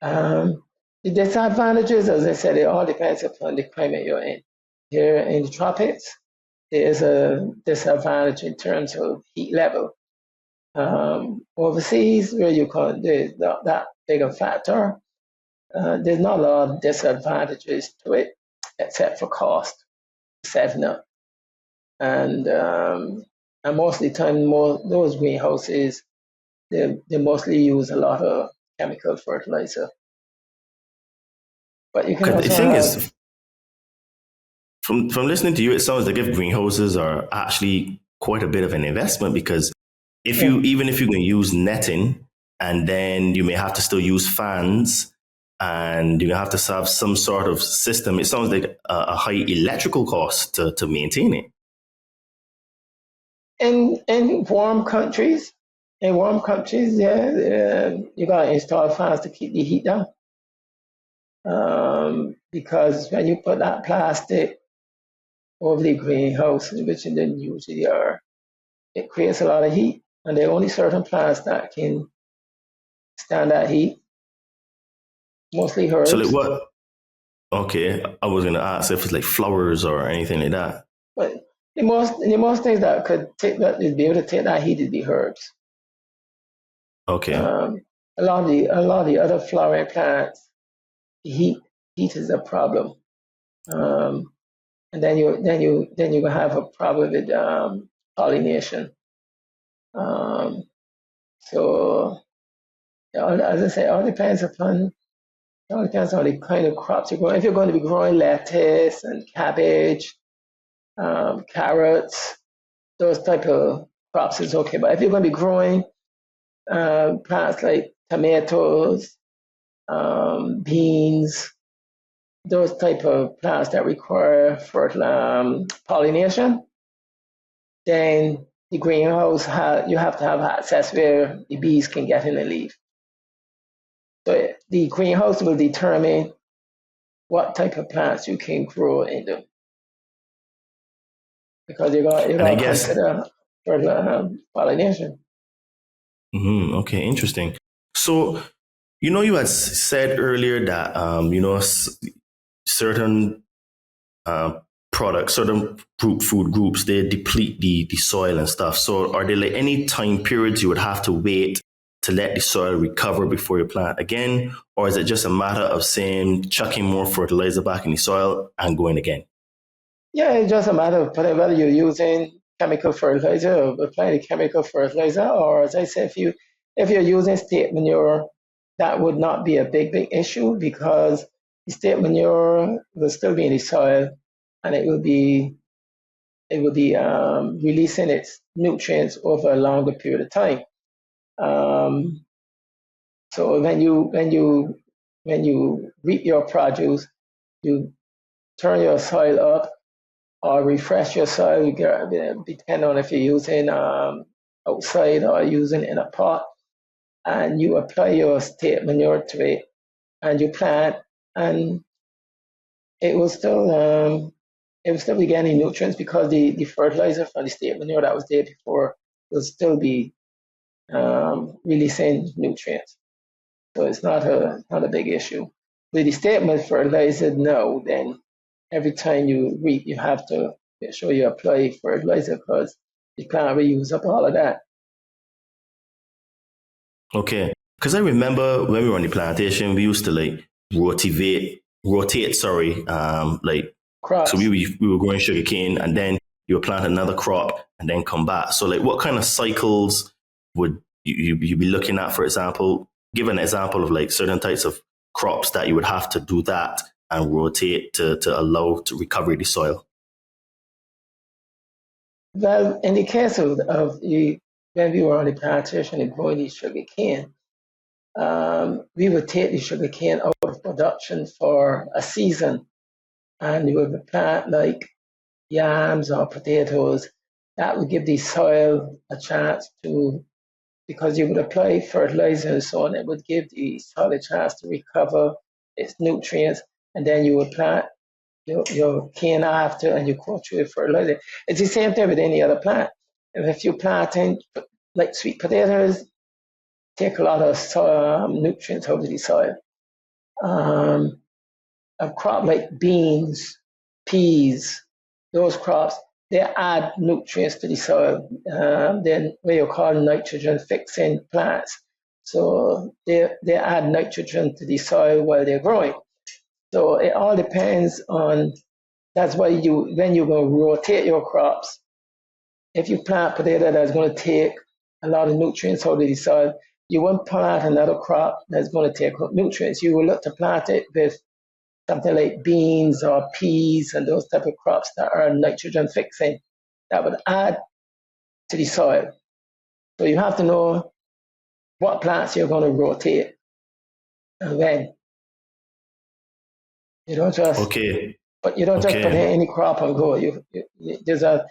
Um, the disadvantages, as I said, it all depends upon the climate you're in. Here in the tropics, there is a disadvantage in terms of heat level. Overseas, where you can't, there's not that big a factor. There's not a lot of disadvantages to it, except for cost, setting up. And most of the time, those greenhouses, they mostly use a lot of chemical fertilizer. But you can Because the also thing have, is, from listening to you, it sounds like if greenhouses are actually quite a bit of an investment because yeah, even if you can use netting and then you may have to still use fans and you have to have some sort of system, it sounds like a high electrical cost to maintain it. in warm countries, yeah, you gotta install fans to keep the heat down. Because when you put that plastic over the greenhouse, which it didn't usually are, it creates a lot of heat, and there are only certain plants that can stand that heat, mostly So like herbs. what? Okay, I was gonna ask if it's like flowers or anything like that. But the most things that could take that is be able to take that heat would be herbs. Okay, Um, a lot of the other flowering plants, heat heat is a problem. Um, and then you gonna have a problem with pollination. Um, so as I say, it all depends on the kind of crops you're growing. If you're going to be growing lettuce and cabbage, carrots, those type of crops is okay. But if you're going to be growing plants like tomatoes, beans, those type of plants that require pollination, then the greenhouse you have to have access where the bees can get in and leave. So the greenhouse will determine what type of plants you can grow in them because you and I got to guess consider pollination. okay, interesting. So you had said earlier that certain uh, products, certain food groups, they deplete the soil and stuff. So are there like any time periods you would have to wait to let the soil recover before you plant again? Or is it just a matter of saying chucking more fertilizer back in the soil and going again? Yeah, it's just a matter of whether you're using chemical fertilizer or applying the chemical fertilizer, or as I said, if you're using state manure, that would not be a big issue because the state manure will still be in the soil and it will be releasing its nutrients over a longer period of time. Um, so when you reap your produce, you turn your soil up or refresh your soil, depending on if you're using outside or using in a pot, and you apply your state manure to it, and you plant, and it will still be getting nutrients because the fertilizer from the state manure that was there before will still be releasing nutrients. So it's not a big issue. With the statement fertilizer, no, then every time you reap, you have to make sure you apply fertilizer because you can't really use up all of that. Okay. Because I remember when we were on the plantation, we used to like rotate, sorry, like, so Crops. we were growing sugarcane and then you would plant another crop and then come back. So like what kind of cycles would you be looking at, for example? Give an example of like certain types of crops that you would have to do that and rotate to allow to recover the soil. Well, in the case of when we were on the plantation and growing the sugar cane, we would take the sugar cane out of production for a season, and we would plant like yams or potatoes. That would give the soil a chance to, because you would apply fertilizer and so on, it would give the soil a chance to recover its nutrients, and then you would plant your cane after and you go through the fertilizer. It's the same thing with any other plant. If you're planting like sweet potatoes, take a lot of soil, nutrients out of the soil. A crop like beans, peas, those crops, they add nutrients to the soil. Then what you call nitrogen fixing plants. So they add nitrogen to the soil while they're growing. So it all depends on, that's why when you're going to rotate your crops, if you plant potato that's going to take a lot of nutrients out of the soil, you won't plant another crop that's going to take nutrients. You will look to plant it with something like beans or peas and those type of crops that are nitrogen fixing that would add to the soil. So you have to know what plants you're going to rotate and when. You don't just Okay. But you don't just put in any crop and go. There's a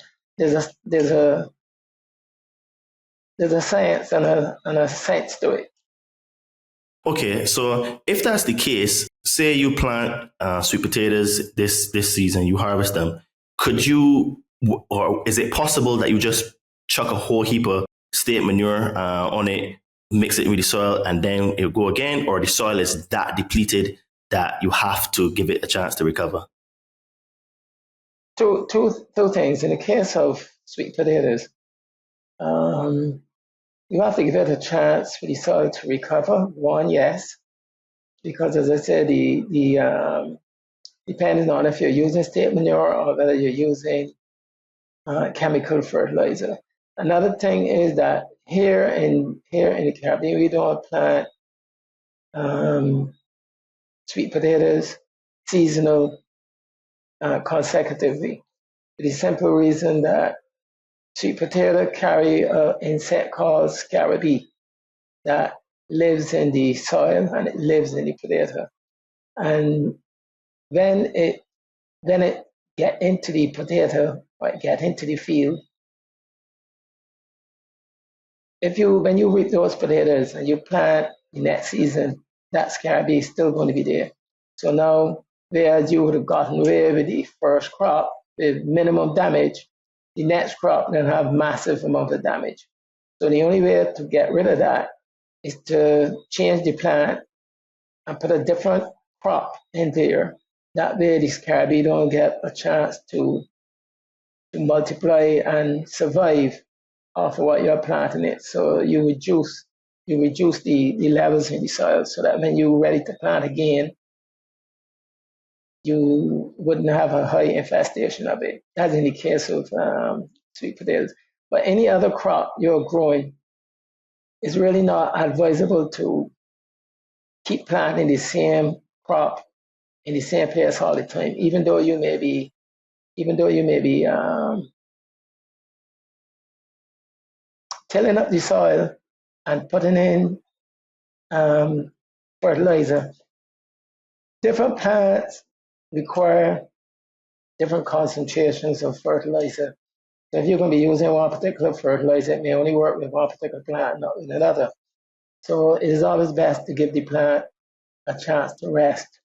science and a sense to it. Okay, so if that's the case, say you plant sweet potatoes this season, you harvest them. Could you, or is it possible that you just chuck a whole heap of state manure on it, mix it with the soil, and then it'll go again, or the soil is that depleted that you have to give it a chance to recover? Two things. In the case of sweet potatoes, you have to give it a chance for the soil to recover. One, yes, because as I said, depending on if you're using state manure or whether you're using chemical fertilizer. Another thing is that here in the Caribbean, we don't plant sweet potatoes seasonal consecutively. For the simple reason that sweet potato carry an insect called scarabee that lives in the soil and it lives in the potato. And when it get into the potato or get into the field, when you reap those potatoes and you plant the next season, that scarabee is still going to be there. So now, whereas you would have gotten away with the first crop with minimum damage, the next crop then have massive amount of damage. So the only way to get rid of that is to change the plant and put a different crop in there. That way the scarabee don't get a chance to multiply and survive off of what you're planting it. So you reduce the levels in the soil so that when you're ready to plant again, you wouldn't have a high infestation of it. That's in the case of sweet potatoes. But any other crop you're growing, it's really not advisable to keep planting the same crop in the same place all the time, even though you may be tilling up the soil and putting in fertilizer. Different plants require different concentrations of fertilizer. So if you're going to be using one particular fertilizer, it may only work with one particular plant, not with another. So it is always best to give the plant a chance to rest,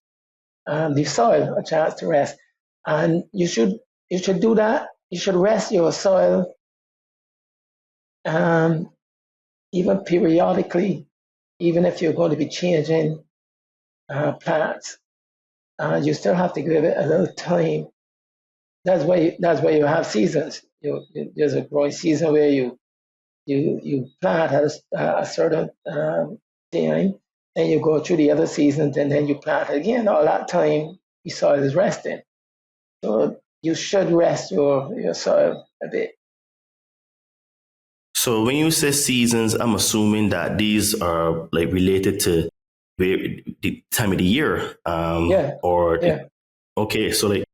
the soil a chance to rest. And you should do that. You should rest your soil even periodically, even if you're going to be changing plants. You still have to give it a little time that's why you have seasons. There's a growing season where you plant at a certain time, then you go through the other seasons, and then you plant again. All that time, the soil is resting. So you should rest your soil a bit. So when you say seasons, I'm assuming that these are like related to the time of the year, Yeah, or yeah. okay. So like,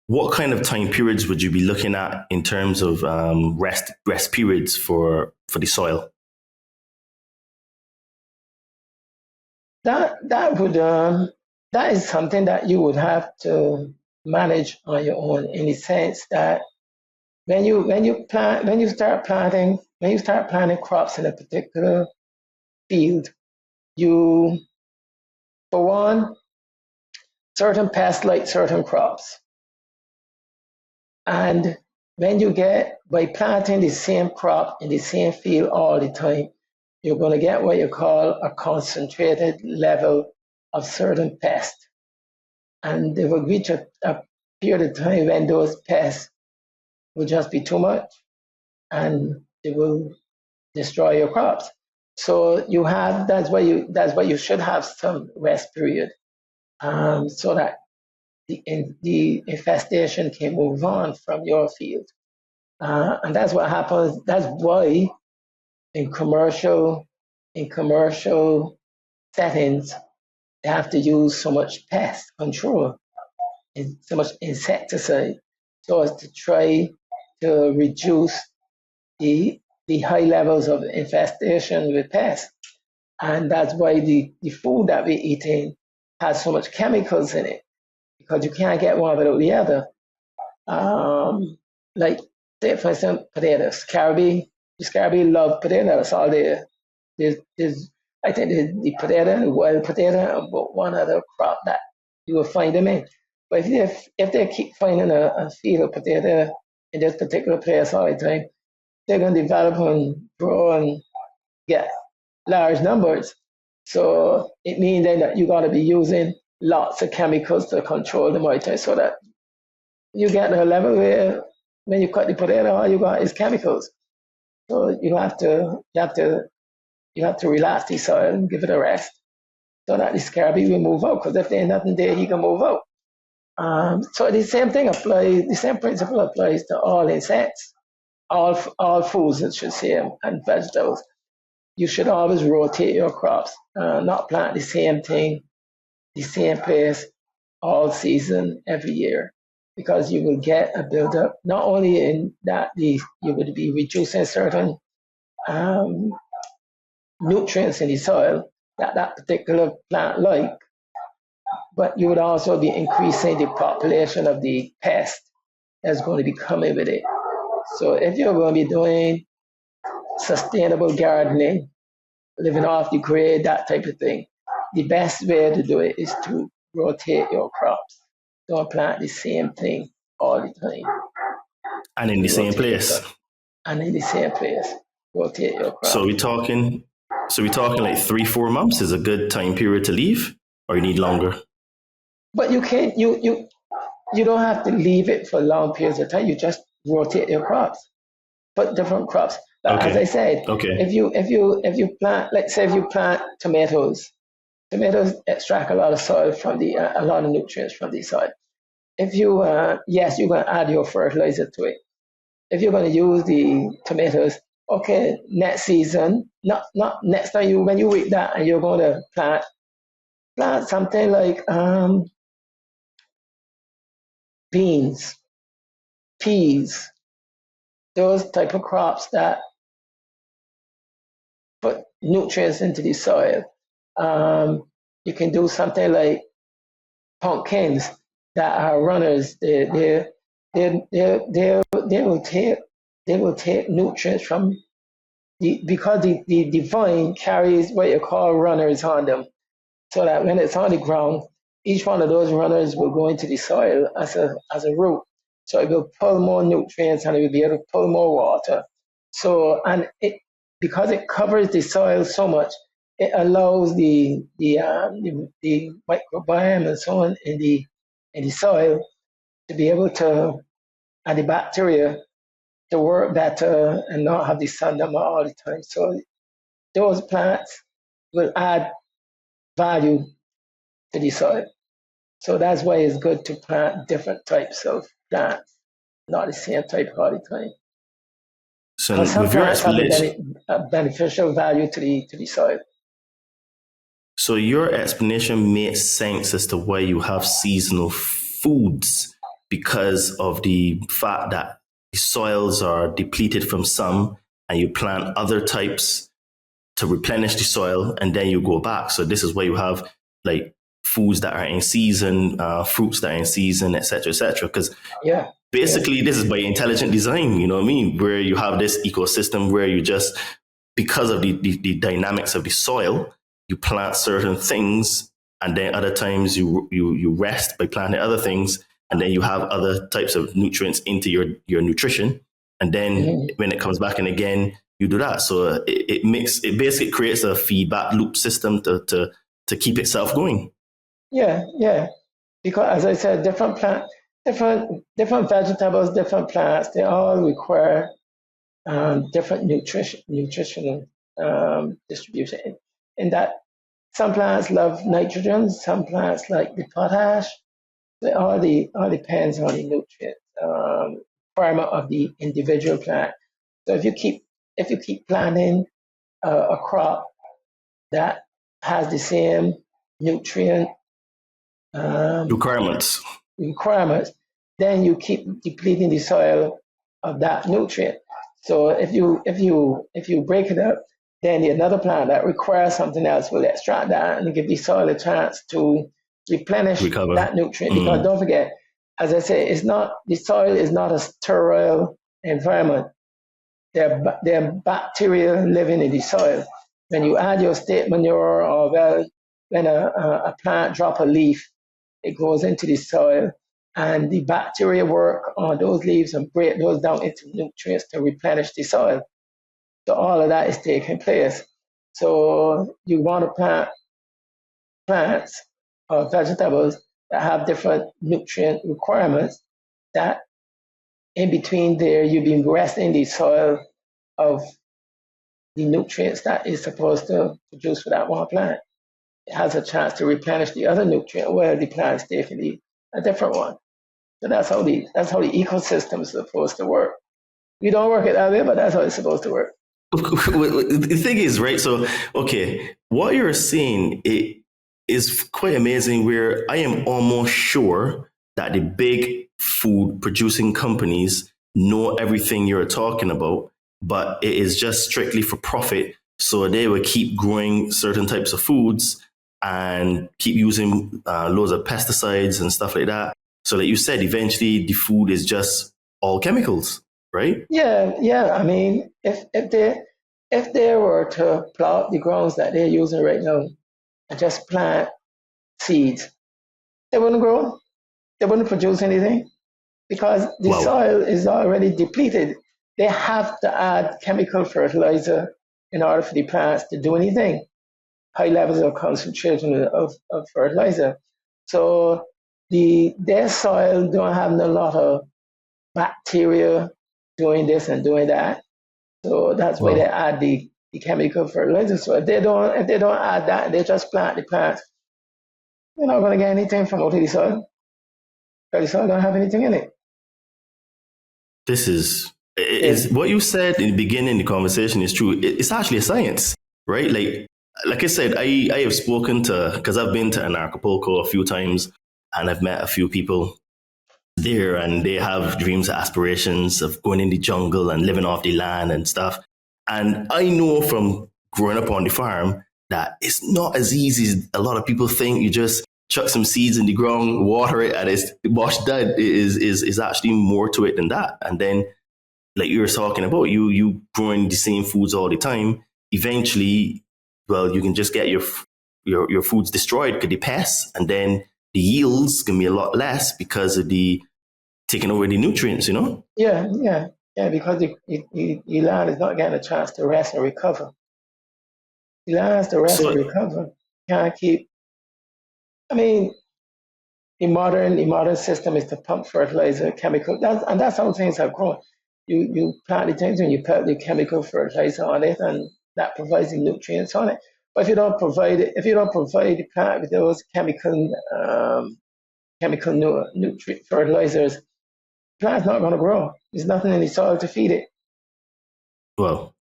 what kind of time periods would you be looking at in terms of rest periods for the soil? That is something that you would have to manage on your own, in the sense that when you start planting crops in a particular field, you, for one, certain pests like certain crops. And by planting the same crop in the same field all the time, you're going to get what you call a concentrated level of certain pests. And they will reach a period of time when those pests will just be too much, and they will destroy your crops. So that's why you should have some rest period, so that the infestation can move on from your field. And that's what happens. That's why in commercial settings, they have to use so much pest control and so much insecticide, so as to try to reduce the high levels of infestation with pests. And that's why the food that we're eating has so much chemicals in it, because you can't get one without the other. Like, say, for instance, potatoes. The Scarabee love potatoes. That's all there. There's I think the potato, the wild potato, and one other crop that you will find them in. But if they keep finding a field of potato in this particular place all the time, they're going to develop and grow and get large numbers. So it means then that you got to be using lots of chemicals to control the moisture, so that you get to a level where when you cut the potato, all you got is chemicals. So you have to relax the soil and give it a rest, so that the scarabee will move out. Because if there's nothing there, he can move out. So the same principle applies to all insects, all foods, I should say, and vegetables. You should always rotate your crops, not plant the same thing, the same place all season, every year, because you will get a buildup, not only in that you would be reducing certain nutrients in the soil that particular plant like, but you would also be increasing the population of the pest that's going to be coming with it. So if you're going to be doing sustainable gardening, living off the grid, that type of thing, the best way to do it is to rotate your crops. Don't plant the same thing all the time. And in the same place. And in the same place. Rotate your crops. So we're talking like 3-4 months is a good time period to leave, or you need longer? But you can't you don't have to leave it for long periods of time. You just rotate your crops. Put different crops. But Okay. as I said, Okay. if you plant, let's say if you plant tomatoes extract a lot of soil from a lot of nutrients from the soil. If you yes, you're going to add your fertilizer to it. If you're going to use the tomatoes, okay, next season, not next time when you reap that, and you're going to plant something like beans, peas, those type of crops that put nutrients into the soil. You can do something like pumpkins that are runners. They will take nutrients from because the vine carries what you call runners on them, so that when it's on the ground, each one of those runners will go into the soil as a root. So it will pull more nutrients, and it will be able to pull more water. So, and because it covers the soil so much, it allows the microbiome and so on in the soil to be able to and the bacteria to work better and not have the sun them all the time. So those plants will add value to the soil. So that's why it's good to plant different types of plants, not the same type all the time. So Because some with your plants have explanation, a beneficial value to the soil. so your explanation makes sense as to why you have seasonal foods because of the fact that the soils are depleted from some and you plant other types to replenish the soil and then you go back. So this is why you have like foods that are in season, fruits that are in season, etc., etc. Because Yeah. basically this is by intelligent design, you know what I mean? Where you have this ecosystem where you just, because of the dynamics of the soil, you plant certain things and then other times you rest by planting other things and then you have other types of nutrients into your nutrition. And then when it comes back in again, you do that. So it basically creates a feedback loop system to keep itself going. Yeah. Because as I said, different vegetables, different plants, they all require different nutritional distribution. In that, some plants love nitrogen, some plants like the potash. It all depends on the nutrient requirement of the individual plant. So if you keep planting a crop that has the same nutrient Requirements. requirements, then you keep depleting the soil of that nutrient. So if you break it up, then another plant that requires something else will extract that and give the soil a chance to replenish Recover. that nutrient. Because don't forget, as I say, the soil is not a sterile environment. There are bacteria living in the soil. When you add your state manure, or when a plant drop a leaf, it goes into the soil, and the bacteria work on those leaves and break those down into nutrients to replenish the soil. So all of that is taking place. So you want to plant plants or vegetables that have different nutrient requirements, that in between there you've been resting the soil of the nutrients that is supposed to produce for that one plant. It has a chance to replenish the other nutrient where the plant is taking a different one. So that's how the ecosystem is supposed to work. We don't work it that way, but that's how it's supposed to work. The thing is, right? So, okay, what you're saying it is quite amazing. Where I am almost sure that the big food producing companies know everything you're talking about, but it is just strictly for profit. So they will keep growing certain types of foods and keep using loads of pesticides and stuff like that. So, like you said, eventually the food is just all chemicals, right? Yeah. I mean, if they were to plow up the grounds that they're using right now and just plant seeds, they wouldn't grow. They wouldn't produce anything because the Wow. soil is already depleted. They have to add chemical fertilizer in order for the plants to do anything. High levels of concentration of fertilizer. So their soil don't have a lot of bacteria doing this and doing that. So that's why they add the chemical fertilizer. So if they don't add that, they just plant the plants, you're not going to get anything from out of the soil. Because the soil don't have anything in it. This is what you said in the beginning of the conversation is true. It's actually a science, right? Like I said, I have spoken to, because I've been to Acapulco a few times and I've met a few people there and they have dreams, aspirations of going in the jungle and living off the land and stuff. And I know from growing up on the farm that it's not as easy as a lot of people think. You just chuck some seeds in the ground, water it, and it's washed dead. Is actually more to it than that. And then, like you were talking about, you growing the same foods all the time. Eventually, well, you can just get your foods destroyed because the pests, and then the yields can be a lot less because of the taking over the nutrients. You know? Yeah. Because the land is not getting a chance to rest and recover. The land has to rest and recover. Can't keep. I mean, the modern system is to pump fertilizer, chemical, that's how things have grown. You plant the things and you put the chemical fertilizer on it, and that provides the nutrients on it. But if you don't provide the plant with those nutrient fertilizers, the plant's not going to grow. There's nothing in the soil to feed it. Well,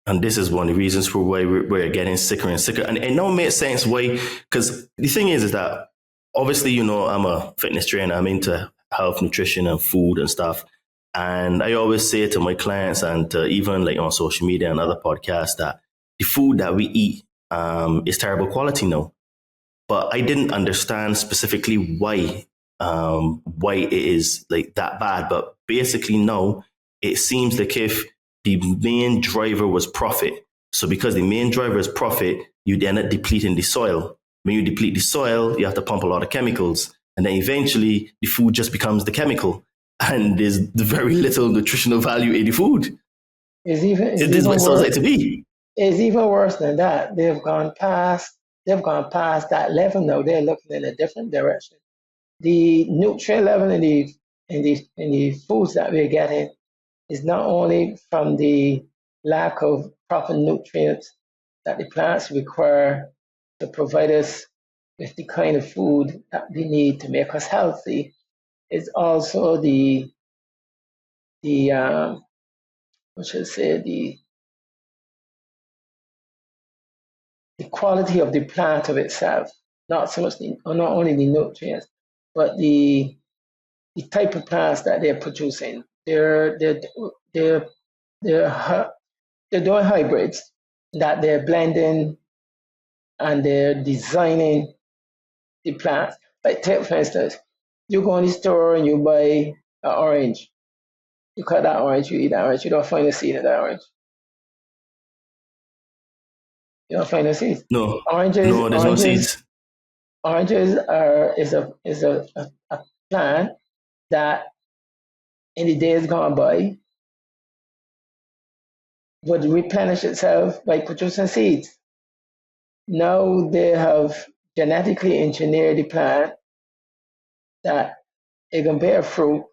and this is one of the reasons for why we're getting sicker and sicker. And it don't make sense why, because the thing is that obviously, I'm a fitness trainer. I'm into health, nutrition, and food and stuff. And I always say to my clients and even like on social media and other podcasts that the food that we eat is terrible quality now. But I didn't understand specifically why it is like that bad. But basically now it seems like if the main driver was profit. So because the main driver is profit, you end up depleting the soil. When you deplete the soil, you have to pump a lot of chemicals. And then eventually the food just becomes the chemical. And there's very little nutritional value in the food. This is what it sounds like to me. It's even worse than that. They've gone past that level now. They're looking in a different direction. The nutrient level in the foods that we're getting is not only from the lack of proper nutrients that the plants require to provide us with the kind of food that we need to make us healthy. It's also the quality of the plant of itself, not only the nutrients, but the type of plants that they're producing. They're doing hybrids that they're blending and they're designing the plants. Like take for instance, you go in the store and you buy an orange. You cut that orange, you eat that orange, you don't find a seed in that orange. You don't find a seed. No, oranges, no, there's no seeds. Oranges is a plant that in the days gone by would replenish itself by producing seeds. Now they have genetically engineered the plant that it can bear fruit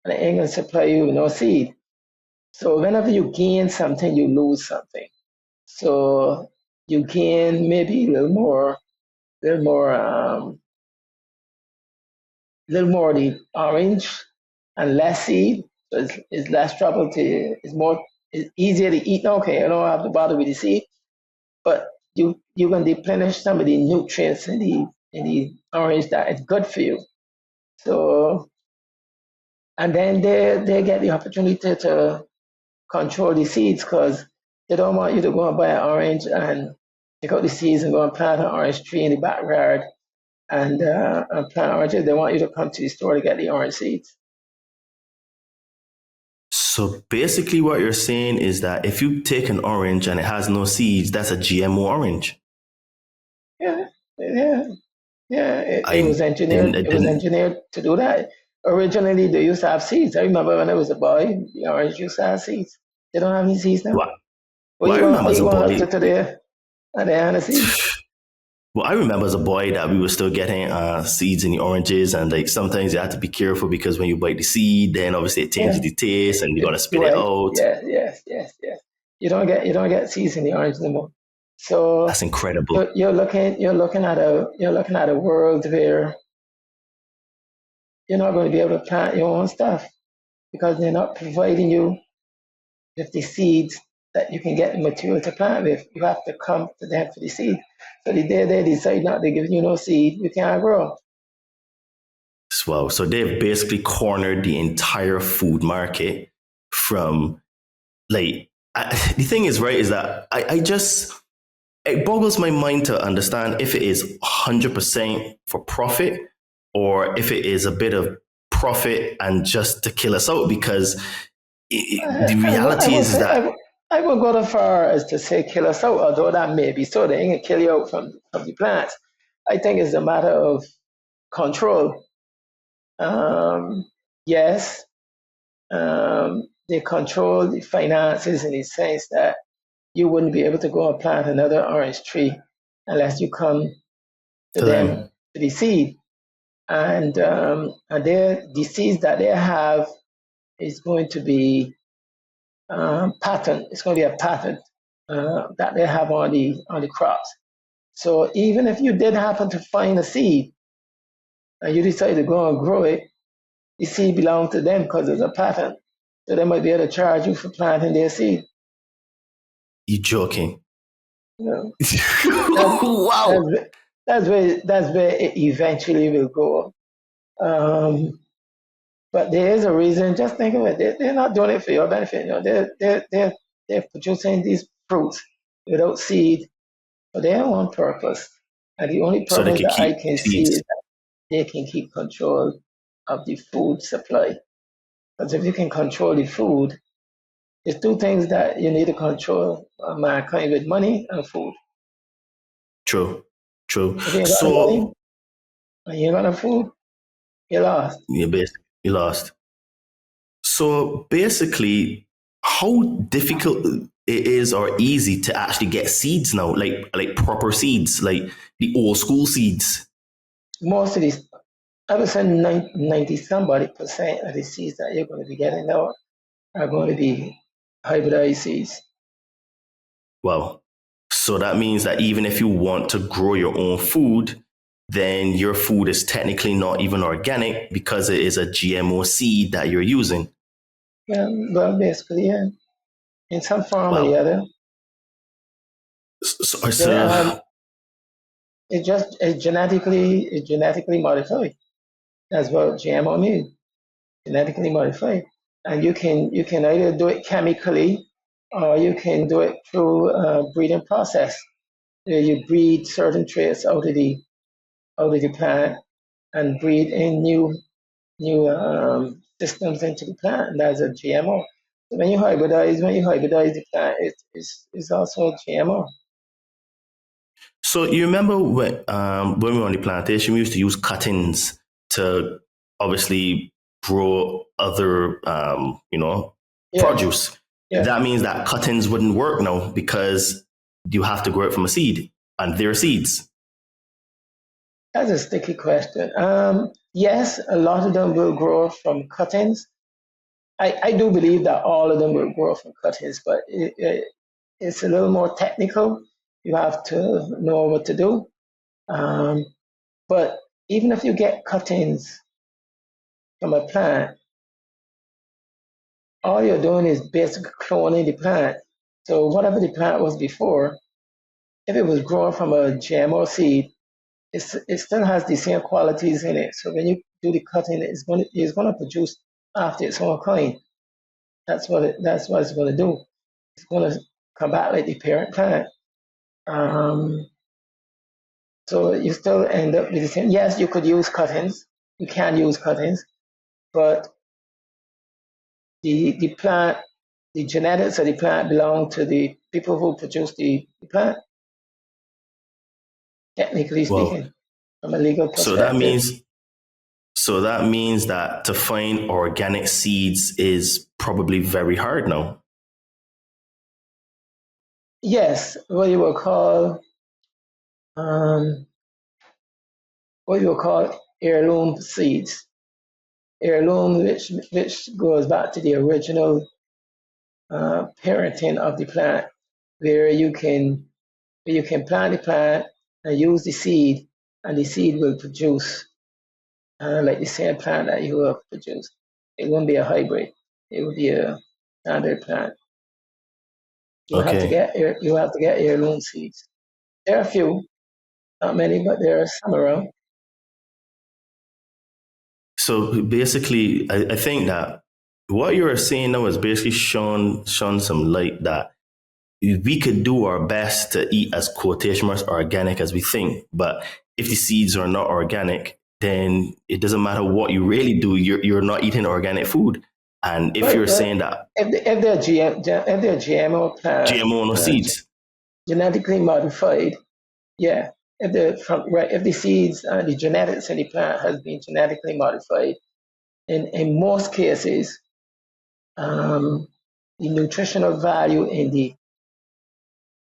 and it ain't gonna supply you with no seed. So whenever you gain something, you lose something. So you gain maybe a little more the orange and less seed. So it's less trouble it's easier to eat. Okay, I don't have to bother with the seed, but you can deplenish some of the nutrients in the orange that is good for you. So, and then they get the opportunity to control the seeds because they don't want you to go and buy an orange and take out the seeds and go and plant an orange tree in the backyard and plant oranges. They want you to come to the store to get the orange seeds. So basically what you're saying is that if you take an orange and it has no seeds, that's a GMO orange. Yeah. It was engineered to do that. Originally, they used to have seeds. I remember when I was a boy, the orange used to have seeds. They don't have any seeds now. Well, I remember as a boy. Well, I remember as a boy that we were still getting seeds in the oranges, and like sometimes you have to be careful because when you bite the seed, then obviously it changes the taste, and you're gonna spit it out. Yes. You don't get seeds in the orange anymore. So that's incredible. You're looking at a world where you're not going to be able to plant your own stuff because they're not providing you with the seeds that you can get the material to plant with. You have to come to them for the seed. So the day they decide not to give you no seed, you can't grow. Wow. So they've basically cornered the entire food market from the thing is, right, is that it boggles my mind to understand if it is 100% for profit or if it is a bit of profit and just to kill us out because the reality is that I won't go as far as to say kill us out, although that may be so. They ain't gonna kill you out from the plants. I think it's a matter of control. Yes, they control the finances in the sense that you wouldn't be able to go and plant another orange tree unless you come to them for the seed. and the seeds that they have is going to be pattern. It's going to be a pattern that they have on the crops. So even if you did happen to find a seed and you decide to go and grow it, the seed belongs to them because it's a pattern. So they might be able to charge you for planting their seed. You joking? You know, Wow. that's where it eventually will go. But there is a reason. Just think of it. They're not doing it for your benefit. You know, they're producing these fruits without seed for their own purpose. And the only So they purpose can that I keep can see is seeds. that they can keep control of the food supply. Because if you can control the food, there's two things that you need to control mankind with: money and food. True. True. If you ain't got no money So and you ain't got no food, you're lost. you basically lost. So basically, how difficult it is or easy to actually get seeds now, like proper seeds, like the old school seeds. Most of these, I would say 90 somebody percent of the seeds that you're going to be getting now are going to be hybridized seeds. Wow. So that means that even if you want to grow your own food, then your food is technically not even organic because it is a GMO seed that you're using. Yeah, well, basically, yeah, in some form or the Wow. other. So, They, so it's genetically modified. That's what GMO means, genetically modified. And you can either do it chemically or you can do it through a breeding process. You breed certain traits out of the plant and breed in new systems into the plant, and that's a GMO. So when you hybridize the plant, it's also a GMO. So you remember when we were on the plantation, we used to use cuttings to obviously grow other, Yeah, produce. yeah. That means that cuttings wouldn't work now because you have to grow it from a seed, and they're seeds. That's a sticky question. Yes, a lot of them will grow from cuttings. I do believe that all of them will grow from cuttings, but it's a little more technical. You have to know what to do. Um, but even if you get cuttings from a plant, all you're doing is basically cloning the plant. So whatever the plant was before, if it was grown from a GMO seed, it still has the same qualities in it. So when you do the cutting, it's going to produce after its own kind. That's what it's going to do. It's going to come back like the parent plant. Um, so you still end up with the same. Yes, you could use cuttings. You can use cuttings, but the plant, the genetics of the plant belong to the people who produce the plant, technically Well, speaking, from a legal so that perspective. means so that means that to find organic seeds is probably very hard now. Yes, um, what you will call heirloom seeds. Heirloom, which goes back to the original parenting of the plant, where you can plant the plant and use the seed, and the seed will produce like the same plant that you have produced. It won't be a hybrid. It will be a standard plant. Okay. You have to get heirloom seeds. There are a few, not many, but there are some around. So basically, I think that what you're saying now is basically shone some light that we could do our best to eat as quotation marks organic as we think, but if the seeds are not organic, then it doesn't matter what you really do. You're not eating organic food. And if Right, you're but saying that if they're GMO plant, GMO no seeds, genetically modified, yeah. If the seeds and the genetics in the plant has been genetically modified, in most cases, um, the nutritional value in the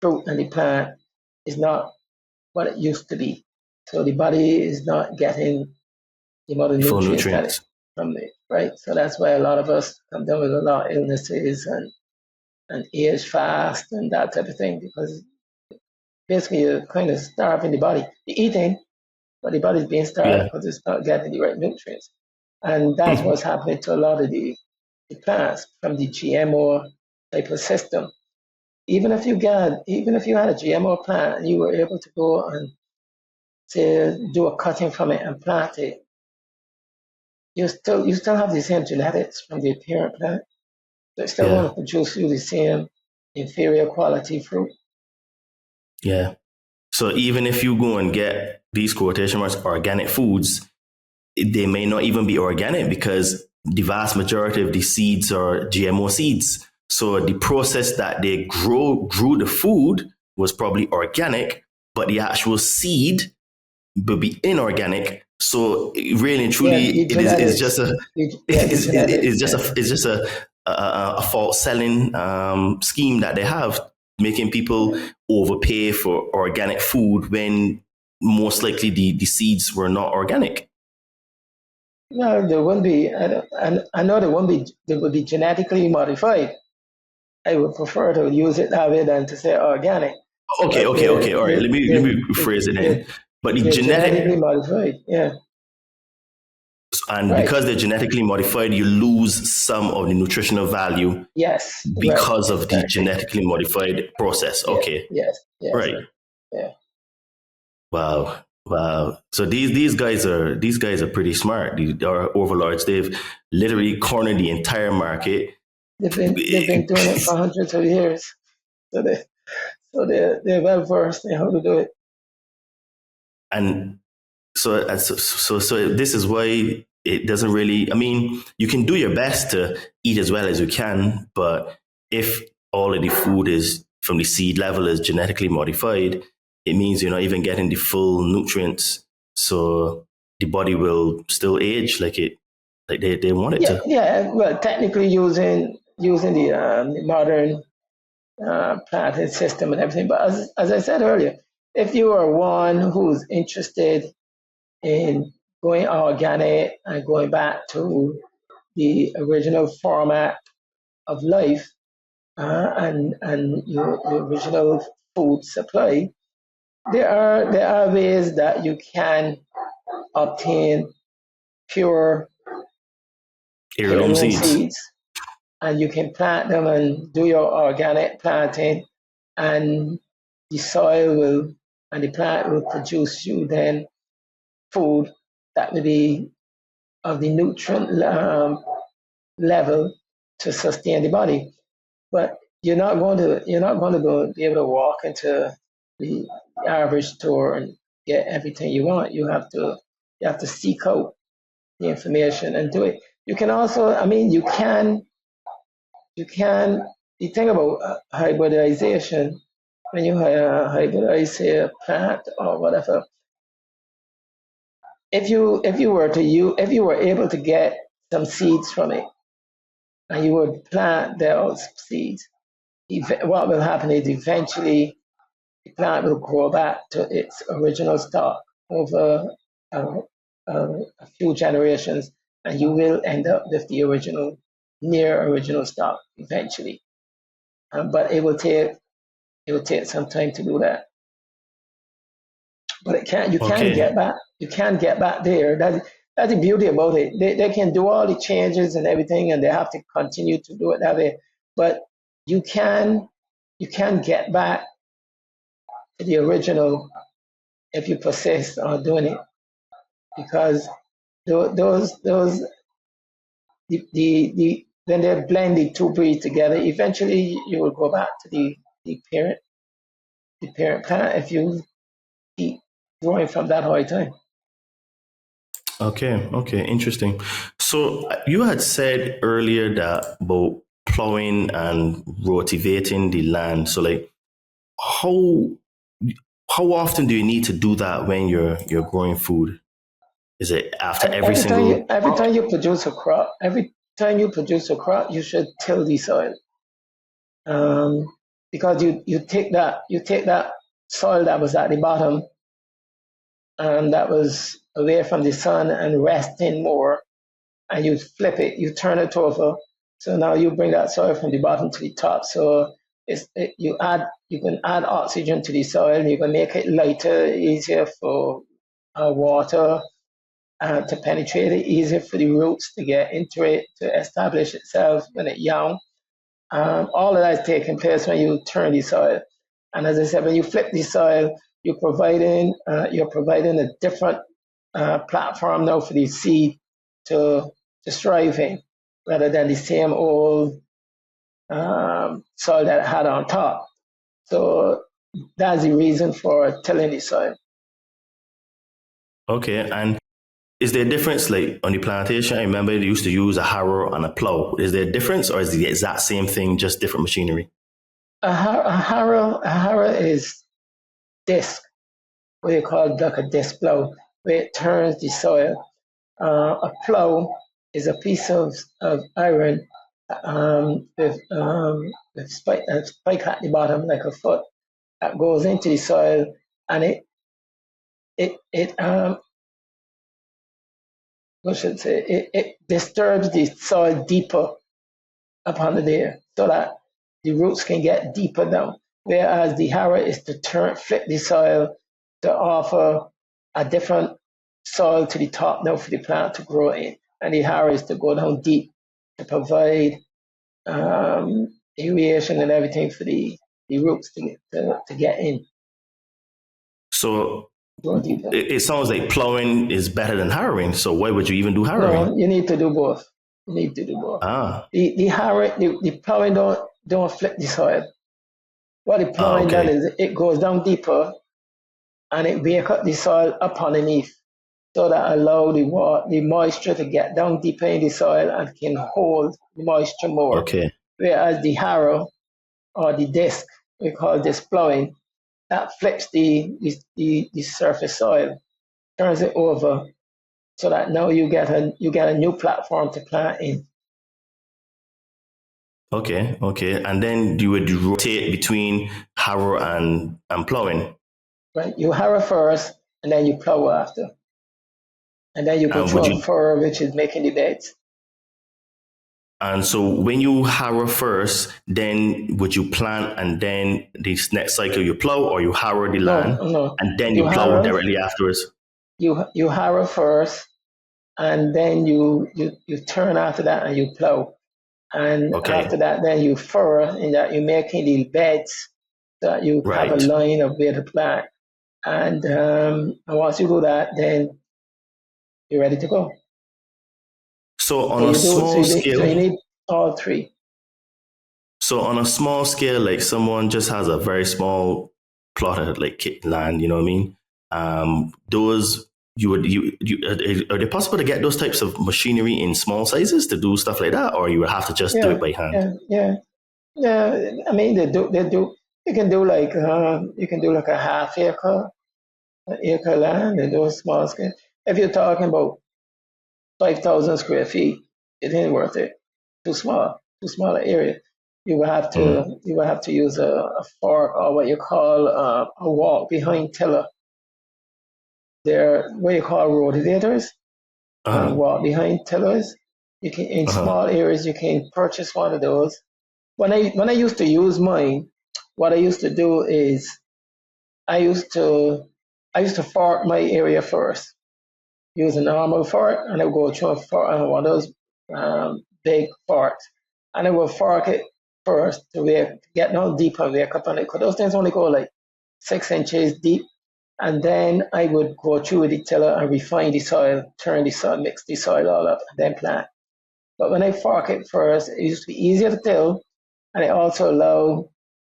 fruit and the plant is not what it used to be. So the body is not getting the amount of Full nutrients that it nutrients. from it, right? So that's why a lot of us come down with a lot of illnesses and age fast and that type of thing, because basically you're kind of starving the body. You're eating, but the body's being starved Yeah. because it's not getting the right nutrients. And that's what's happening to a lot of the plants from the GMO type of system. Even if you had a GMO plant and you were able to go and say do a cutting from it and plant it, you still have the same genetics from the parent plant. So it's still going Yeah. to produce you the same inferior quality fruit. Yeah. So even if you go and get these quotation marks organic foods, they may not even be organic because the vast majority of the seeds are GMO seeds. So the process that they grew the food was probably organic, but the actual seed will be inorganic. So really and Yeah, truly, the it is genetics. just a The genetics. it's just a false selling scheme that they have, making people overpay for organic food when most likely the seeds were not organic. No, there won't be. I know there won't be. They will be genetically modified. I would prefer to use it that way than to say organic. Okay, But okay, okay. All right. Let me rephrase it then. But the they're genetically genetic, modified. Yeah, and right. because they're genetically modified, you lose some of the nutritional value Yes, right. because of the Exactly. genetically modified process. Yeah, Okay, yes. right. Yeah. Wow, wow. So these guys are pretty smart. These are overlords. They've literally cornered the entire market. They've been doing it for hundreds of years. So they're well versed in how to do it. And so this is why it doesn't really. I mean, you can do your best to eat as well as you can, but if all of the food is from the seed level is genetically modified, it means you're not even getting the full nutrients. So the body will still age like they want it Yeah, to. yeah. Well, technically using the modern planting system and everything. But as I said earlier, if you are one who's interested in going organic and going back to the original format of life and your original food supply, there are ways that you can obtain pure Heirloom heirloom seeds. seeds, and you can plant them and do your organic planting, and the soil will and the plant will produce you then food that will be of the nutrient level to sustain the body. But you're not going to go be able to walk into the average store and get everything you want. You have to seek out the information and do it. You can also, I mean, you can. You think about hybridization. When you hybridize say, a plant or whatever, if you were able to get some seeds from it and you would plant those seeds, what will happen is eventually the plant will grow back to its original stock over uh, a few generations, and you will end up with the near original stock eventually. But it will take some time to do that. But you can Okay. get back. You can get back there. That's the beauty about it. They can do all the changes and everything, and they have to continue to do it that way. But you can get back to the original if you persist on doing it, because those the when they blend the two breeds together, eventually you will go back to the parent plant if you keep growing from that whole time. Okay. Okay. Interesting. So you had said earlier that about plowing and rotivating the land. So like how how often do you need to do that when you're growing food? Is it after every Every time single you every crop? time you produce a crop, you should till the soil, um, because you take that soil that was at the bottom and that was away from the sun and resting more, and you flip it, you turn it over. So now you bring that soil from the bottom to the top. So you can add oxygen to the soil. You can make it lighter, easier for water to penetrate it, easier for the roots to get into it, to establish itself when it's young. All of that is taking place when you turn the soil. And as I said, when you flip the soil, you're providing a different platform now for the seed to strive in, rather than the same old soil that it had on top. So that's the reason for tilling the soil. Okay, and is there a difference, like on the plantation? I remember they used to use a harrow and a plow. Is there a difference, or is it the exact same thing, just different machinery? A harrow is disc, what you call like a disc plow, where it turns the soil. A plow is a piece of iron with a spike at the bottom, like a foot, that goes into the soil, and it disturbs the soil deeper upon the layer, so that the roots can get deeper down. Whereas the harrow is to flip the soil to offer a different soil to the top now for the plant to grow in. And the harrow is to go down deep to provide aeration and everything for the roots to get in. So it sounds like plowing is better than harrowing. So why would you even do harrowing? No, you need to do both. You need to do both. The harrow, the plowing don't flip the soil. What the plowing does is it goes down deeper and it breaks up the soil up underneath, so that allow the moisture to get down deeper in the soil and can hold the moisture more. Okay. Whereas the harrow or the disc, we call this plowing, that flips the surface soil, turns it over, so that now you get a new platform to plant in. Okay. And then you would rotate between harrow and plowing. Right. You harrow first, and then you plow after. And then you control furrow, which is making the beds. And so when you harrow first, then would you plant, and then this next cycle you plow, or you harrow the land and then you plow directly afterwards? You harrow first, and then you turn after that and you plow. And after that, then you furrow, in that you're making the beds so that you have a line of where to plant. And once you do that, then you're ready to go. So on a small scale, so you need all three. So on a small scale, like someone just has a very small plot of like land, you know what I mean? Those are they possible to get those types of machinery in small sizes to do stuff like that, or you would have to just do it by hand? Yeah. I mean, they do. You can do like a half acre, an acre land, and do a small scale. If you're talking about 5,000 square feet, it ain't worth it. Too small an area. You will have to use a fork, or what you call a walk behind tiller. They're what you call rotivators. Walk behind tillers. You can, in small areas, you can purchase one of those. When I used to use mine, what I used to do is I used to fork my area first. Use a normal fork, and I would go through one of those big forks, and I would fork it first to get down deep and wake up on it. Because those things only go like 6 inches deep, and then I would go through with the tiller and refine the soil, turn the soil, mix the soil all up, and then plant. But when I fork it first, it used to be easier to till, and it also allowed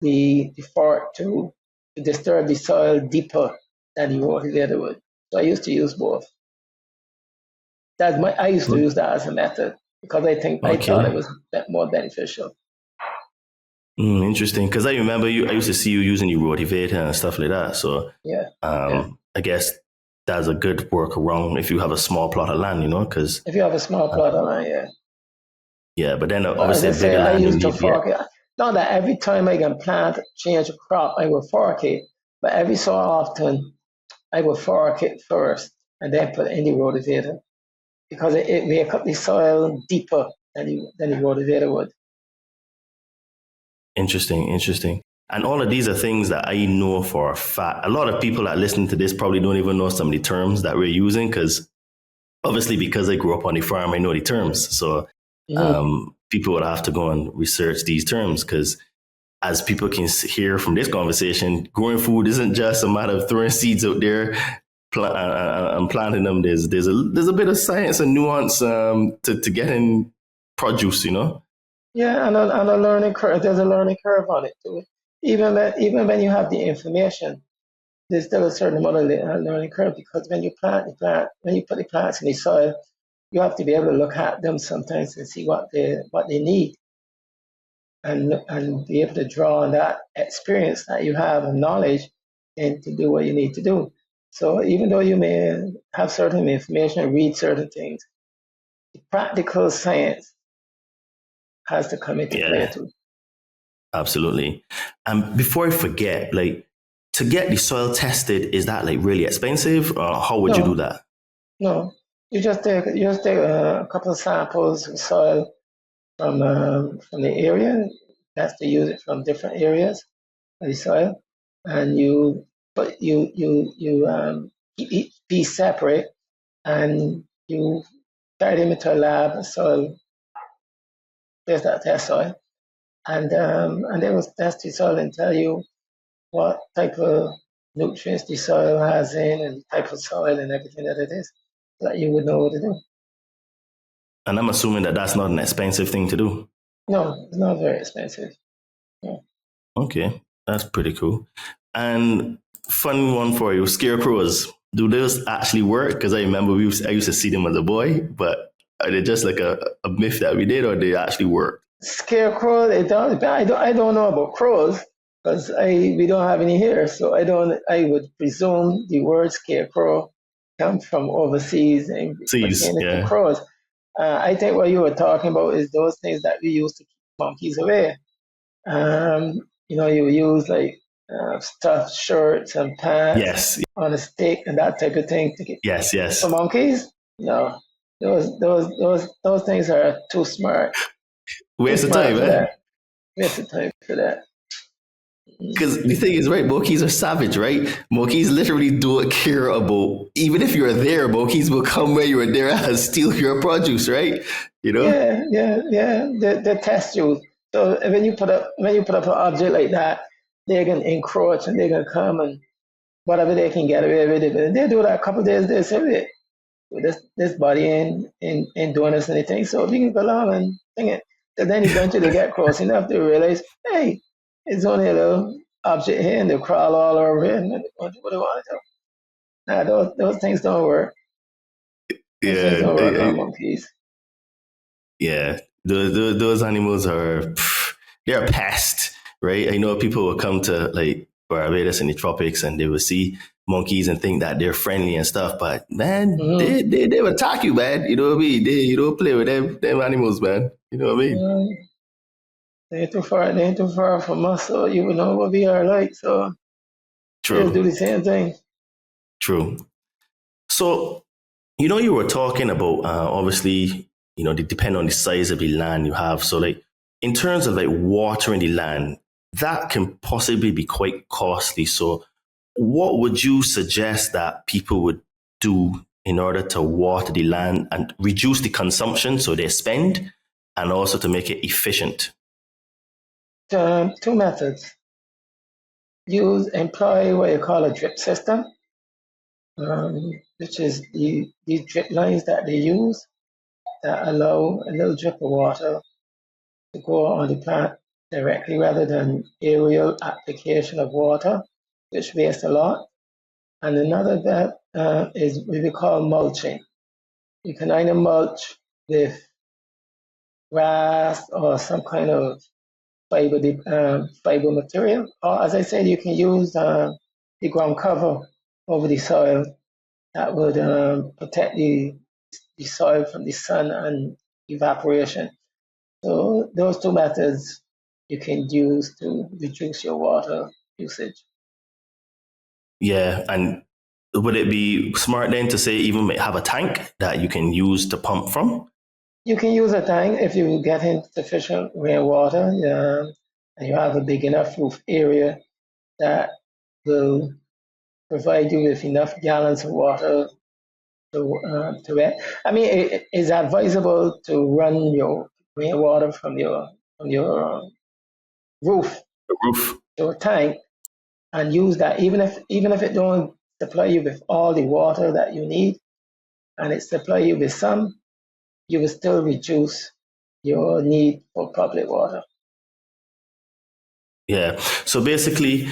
the fork to disturb the soil deeper than the rotivator would. So I used to use both. I used to use that as a method because I thought it was more beneficial. Interesting, because I remember I used to see you using your rotivator and stuff like that. So I guess that's a good workaround if you have a small plot of land, because if you have a small plot of land, yeah. But then obviously bigger land. I used to fork it. Not that every time I can change a crop, I will fork it, but every so often I will fork it first and then put it in the rotavator because it make up the soil deeper than the rotavator would. Interesting. And all of these are things that I know for a fact. A lot of people that listen to this probably don't even know some of the terms that we're using because obviously because I grew up on the farm, I know the terms. So people would have to go and research these terms because as people can hear from this conversation, growing food isn't just a matter of throwing seeds out there and planting them. There's a bit of science and nuance to getting produce, you know? Yeah, and a learning curve. There's a learning curve on it too. Even when you have the information, there's still a certain amount of learning curve because when you when you put the plants in the soil, you have to be able to look at them sometimes and see what they need, and be able to draw on that experience that you have and knowledge, and to do what you need to do. So even though you may have certain information, read certain things, the practical science has to come into play too. Absolutely. And before I forget, like to get the soil tested, is that like really expensive, or how would you do that? No, you just take a couple of samples of soil from the area. You have to use it from different areas of the soil, and you keep each piece separate, and you carry them into a lab, soil, there's that test soil, and they will test the soil and tell you what type of nutrients the soil has in and the type of soil and everything that it is, so that you would know what to do. And I'm assuming that that's not an expensive thing to do. No, it's not very expensive. Yeah. Okay, that's pretty cool. And fun one for you, scarecrows. Do those actually work? Because I remember I used to see them as a boy, but are they just like a myth that we did, or they actually work? Scarecrow, I don't know about crows because we don't have any here, so I would presume the word scarecrow comes from overseas and pertaining to crows. I think what you were talking about is those things that we use to keep monkeys away. You use like stuffed shirts and pants on a stick and that type of thing to get for monkeys. No, those things are too smart. Where's the time, man? Where's the time for that? Because the thing is, right, monkeys are savage, right? Monkeys literally don't care about, even if you're there, monkeys will come where you are there and steal your produce, right? You know? Yeah. They test you. So when you put up an object like that, they're gonna encroach and they're gonna come and whatever they can get away with it. But they do that a couple of days, they say this body ain't doing us anything, so we can go along and sing it. So then eventually they get close enough to realize, hey, it's only a little object here, and they crawl all over it and what do they want to do? Nah, those things don't work. Those things don't work on monkeys. Yeah, those animals are, they're a pest, right? I know people will come to like Barbados in the tropics and they will see monkeys and think that they're friendly and stuff, but man, they will attack you, man. You know what I mean? You don't play with them animals, man. You know what I mean? They ain't too far from us, so you would know what we are like. So they'll do the same thing. True. So, you were talking about obviously, they depend on the size of the land you have. So like in terms of like watering the land, that can possibly be quite costly. So what would you suggest that people would do in order to water the land and reduce the consumption so they spend, and also to make it efficient? Two methods. Employ what you call a drip system, which is the drip lines that they use that allow a little drip of water to go on the plant directly rather than aerial application of water, which wastes a lot. And another that is what we call mulching. You can either mulch with grass or some kind of fiber material, or as I said, you can use the ground cover over the soil that would protect the soil from the sun and evaporation. So those two methods you can use to reduce your water usage. Yeah, and would it be smart then to say even have a tank that you can use to pump from? You can use a tank if you get in sufficient rainwater, and you have a big enough roof area that will provide you with enough gallons of water to wet. I mean, it is advisable to run your rainwater from your roof The roof. to a tank and use that, even if it don't supply you with all the water that you need, and it supply you with some, you will still reduce your need for public water. Yeah. So basically,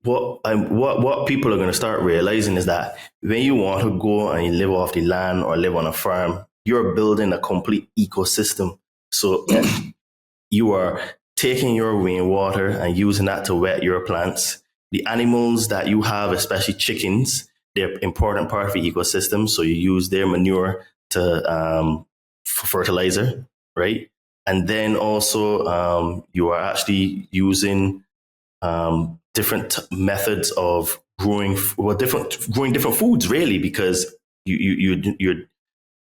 what people are going to start realizing is that when you want to go and you live off the land or live on a farm, you're building a complete ecosystem. So Yes. you are taking your rainwater and using that to wet your plants. The animals that you have, especially chickens, they're an important part of the ecosystem. So you use their manure to for fertilizer, right? And then also you are actually using different methods of growing, growing different foods, really, because you're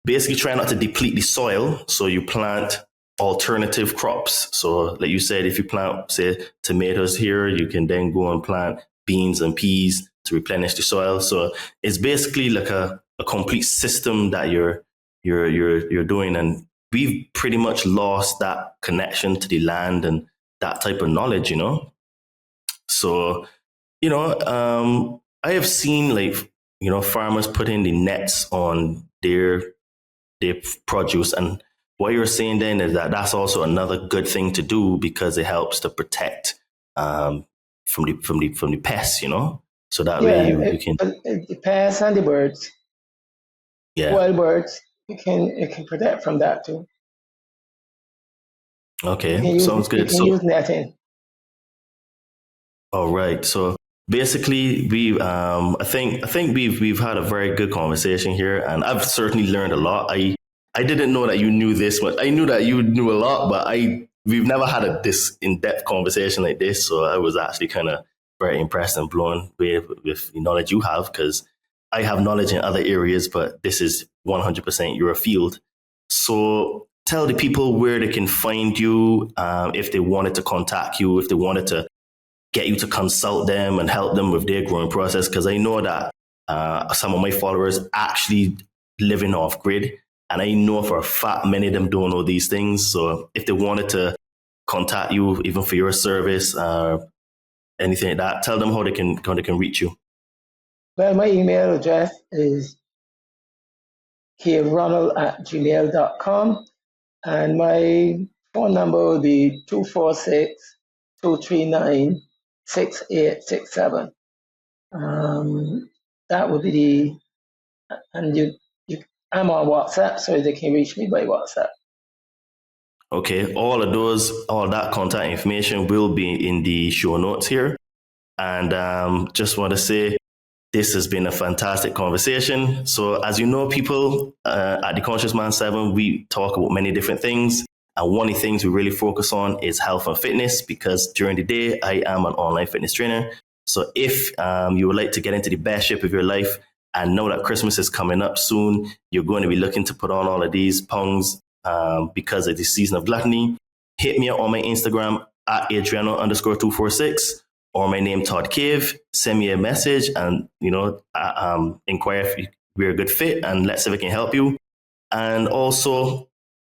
basically trying not to deplete the soil. So you plant alternative crops. So like you said, if you plant, say, tomatoes here, you can then go and plant beans and peas to replenish the soil. So it's basically like a complete system that you're doing. And we've pretty much lost that connection to the land and that type of knowledge, you know? So, I have seen farmers putting the nets on their produce, and what you're saying then is that that's also another good thing to do because it helps to protect from the pests, So that way you can The pests and the birds, wild birds, it can protect from that too. Okay, sounds good. You can use netting. All right. So basically, I think we've had a very good conversation here, and I've certainly learned a lot. I didn't know that you knew this much. I knew that you knew a lot, but we've never had this in-depth conversation like this. So I was actually kind of very impressed and blown away with the knowledge you have, because I have knowledge in other areas, but this is 100% your field. So tell the people where they can find you, if they wanted to contact you, if they wanted to get you to consult them and help them with their growing process. Because I know that some of my followers actually living off grid. And I know for a fact many of them don't know these things. So if they wanted to contact you, even for your service, anything like that, tell them how they can reach you. Well, my email address is kronald@gmail.com, and my phone number will be 246-239-6867. That would be and I'm on WhatsApp, so they can reach me by WhatsApp. Okay, all that contact information will be in the show notes here. And just want to say, this has been a fantastic conversation. So as you know, people, at the Conscious Man 7, we talk about many different things. And one of the things we really focus on is health and fitness, because during the day, I am an online fitness trainer. So if you would like to get into the best shape of your life and know that Christmas is coming up soon, you're going to be looking to put on all of these pounds because of the season of gluttony, hit me up on my Instagram at Adriano_246 or my name, Todd Cave. Send me a message and, inquire if we're a good fit, and let's see if I can help you. And also,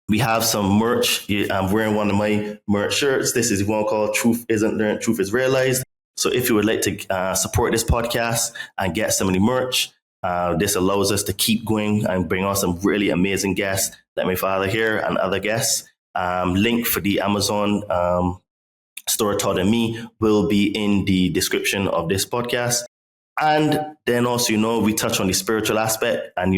we have some merch. I'm wearing one of my merch shirts. This is one called Truth Isn't Learned, Truth is Realized. So if you would like to support this podcast and get some of the merch, this allows us to keep going and bring on some really amazing guests like my father here and other guests. Link for the Amazon store, Todd and Me, will be in the description of this podcast. And then also, we touch on the spiritual aspect, and,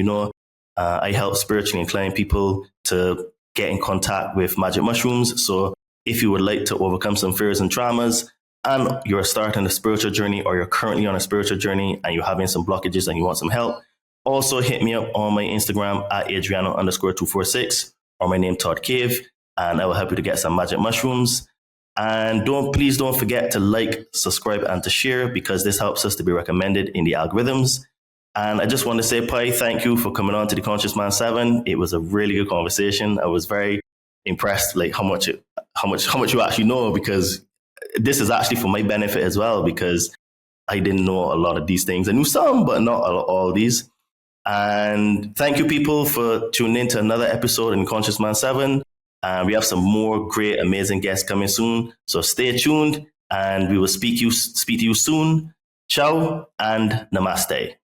I help spiritually inclined people to get in contact with magic mushrooms. So if you would like to overcome some fears and traumas, and you're starting a spiritual journey, or you're currently on a spiritual journey and you're having some blockages and you want some help, also hit me up on my Instagram at Adriano_246 or my name, Todd Cave, and I will help you to get some magic mushrooms. And please don't forget to like, subscribe, and to share, because this helps us to be recommended in the algorithms. And I just want to say, Pai, thank you for coming on to the Conscious Man 7. It was a really good conversation. I was very impressed, like how much you actually know, because this is actually for my benefit as well, because I didn't know a lot of these things. I knew some, but not all these. And thank you, people, for tuning in to another episode in Conscious Man 7. And we have some more great, amazing guests coming soon. So stay tuned, and we will speak to you soon. Ciao and namaste.